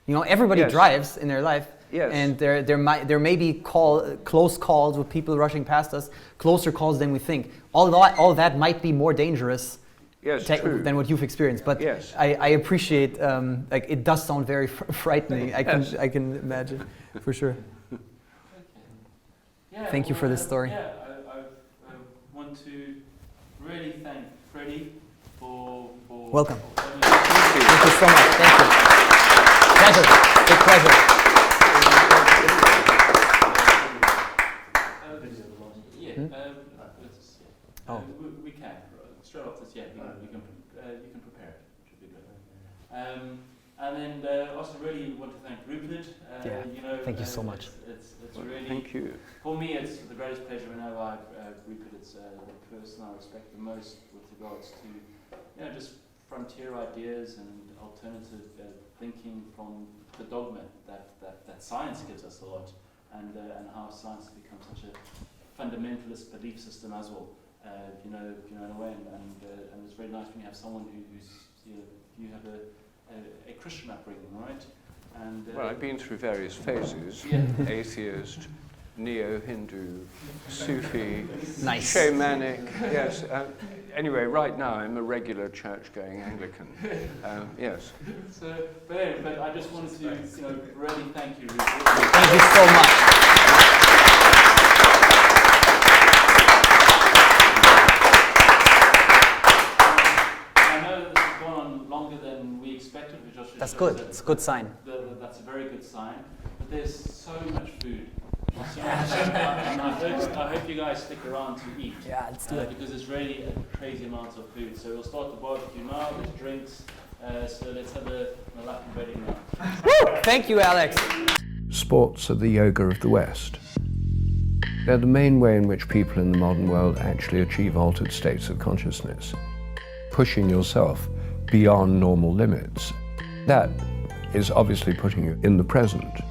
Everybody drives in their life, and there may be close calls with people rushing past us, closer calls than we think. All that might be more dangerous than what you've experienced. But I appreciate, like, it does sound very frightening. I can imagine, for sure.
Yeah,
Thank you for this story.
Yeah, I want to really thank Friedi for
Welcome.
Thank
you so much. Thank you. Pleasure. Big pleasure.
We can straight off this. You can prepare it. It should be good. And then also really want to thank Rupert.
Thank you so much.
It's really,
thank you.
For me, it's the greatest pleasure whenever Rupert. It's the person I respect the most with regards to just frontier ideas and alternative thinking from the dogma that science gives us a lot, and how science has become such a fundamentalist belief system as well. In a way, and it's very nice when you have someone who's you have a Christian upbringing, right? And
well, I've been through various phases: atheist, neo-Hindu, Sufi, shamanic. Yes. Anyway, right now I'm a regular church-going Anglican. Yes.
So, but I just wanted to really thank you, Rupert.
Thank you so much. That's good. It's a good sign.
That's a very good sign. But there's so much food. And I hope you guys stick around to eat.
Yeah, let's do it.
Because it's really a crazy amount of food. So we'll start the barbecue now. There's drinks. So let's have a Latin wedding now.
Woo! Thank you, Alex.
Sports are the yoga of the West. They're the main way in which people in the modern world actually achieve altered states of consciousness, pushing yourself beyond normal limits. That is obviously putting you in the present.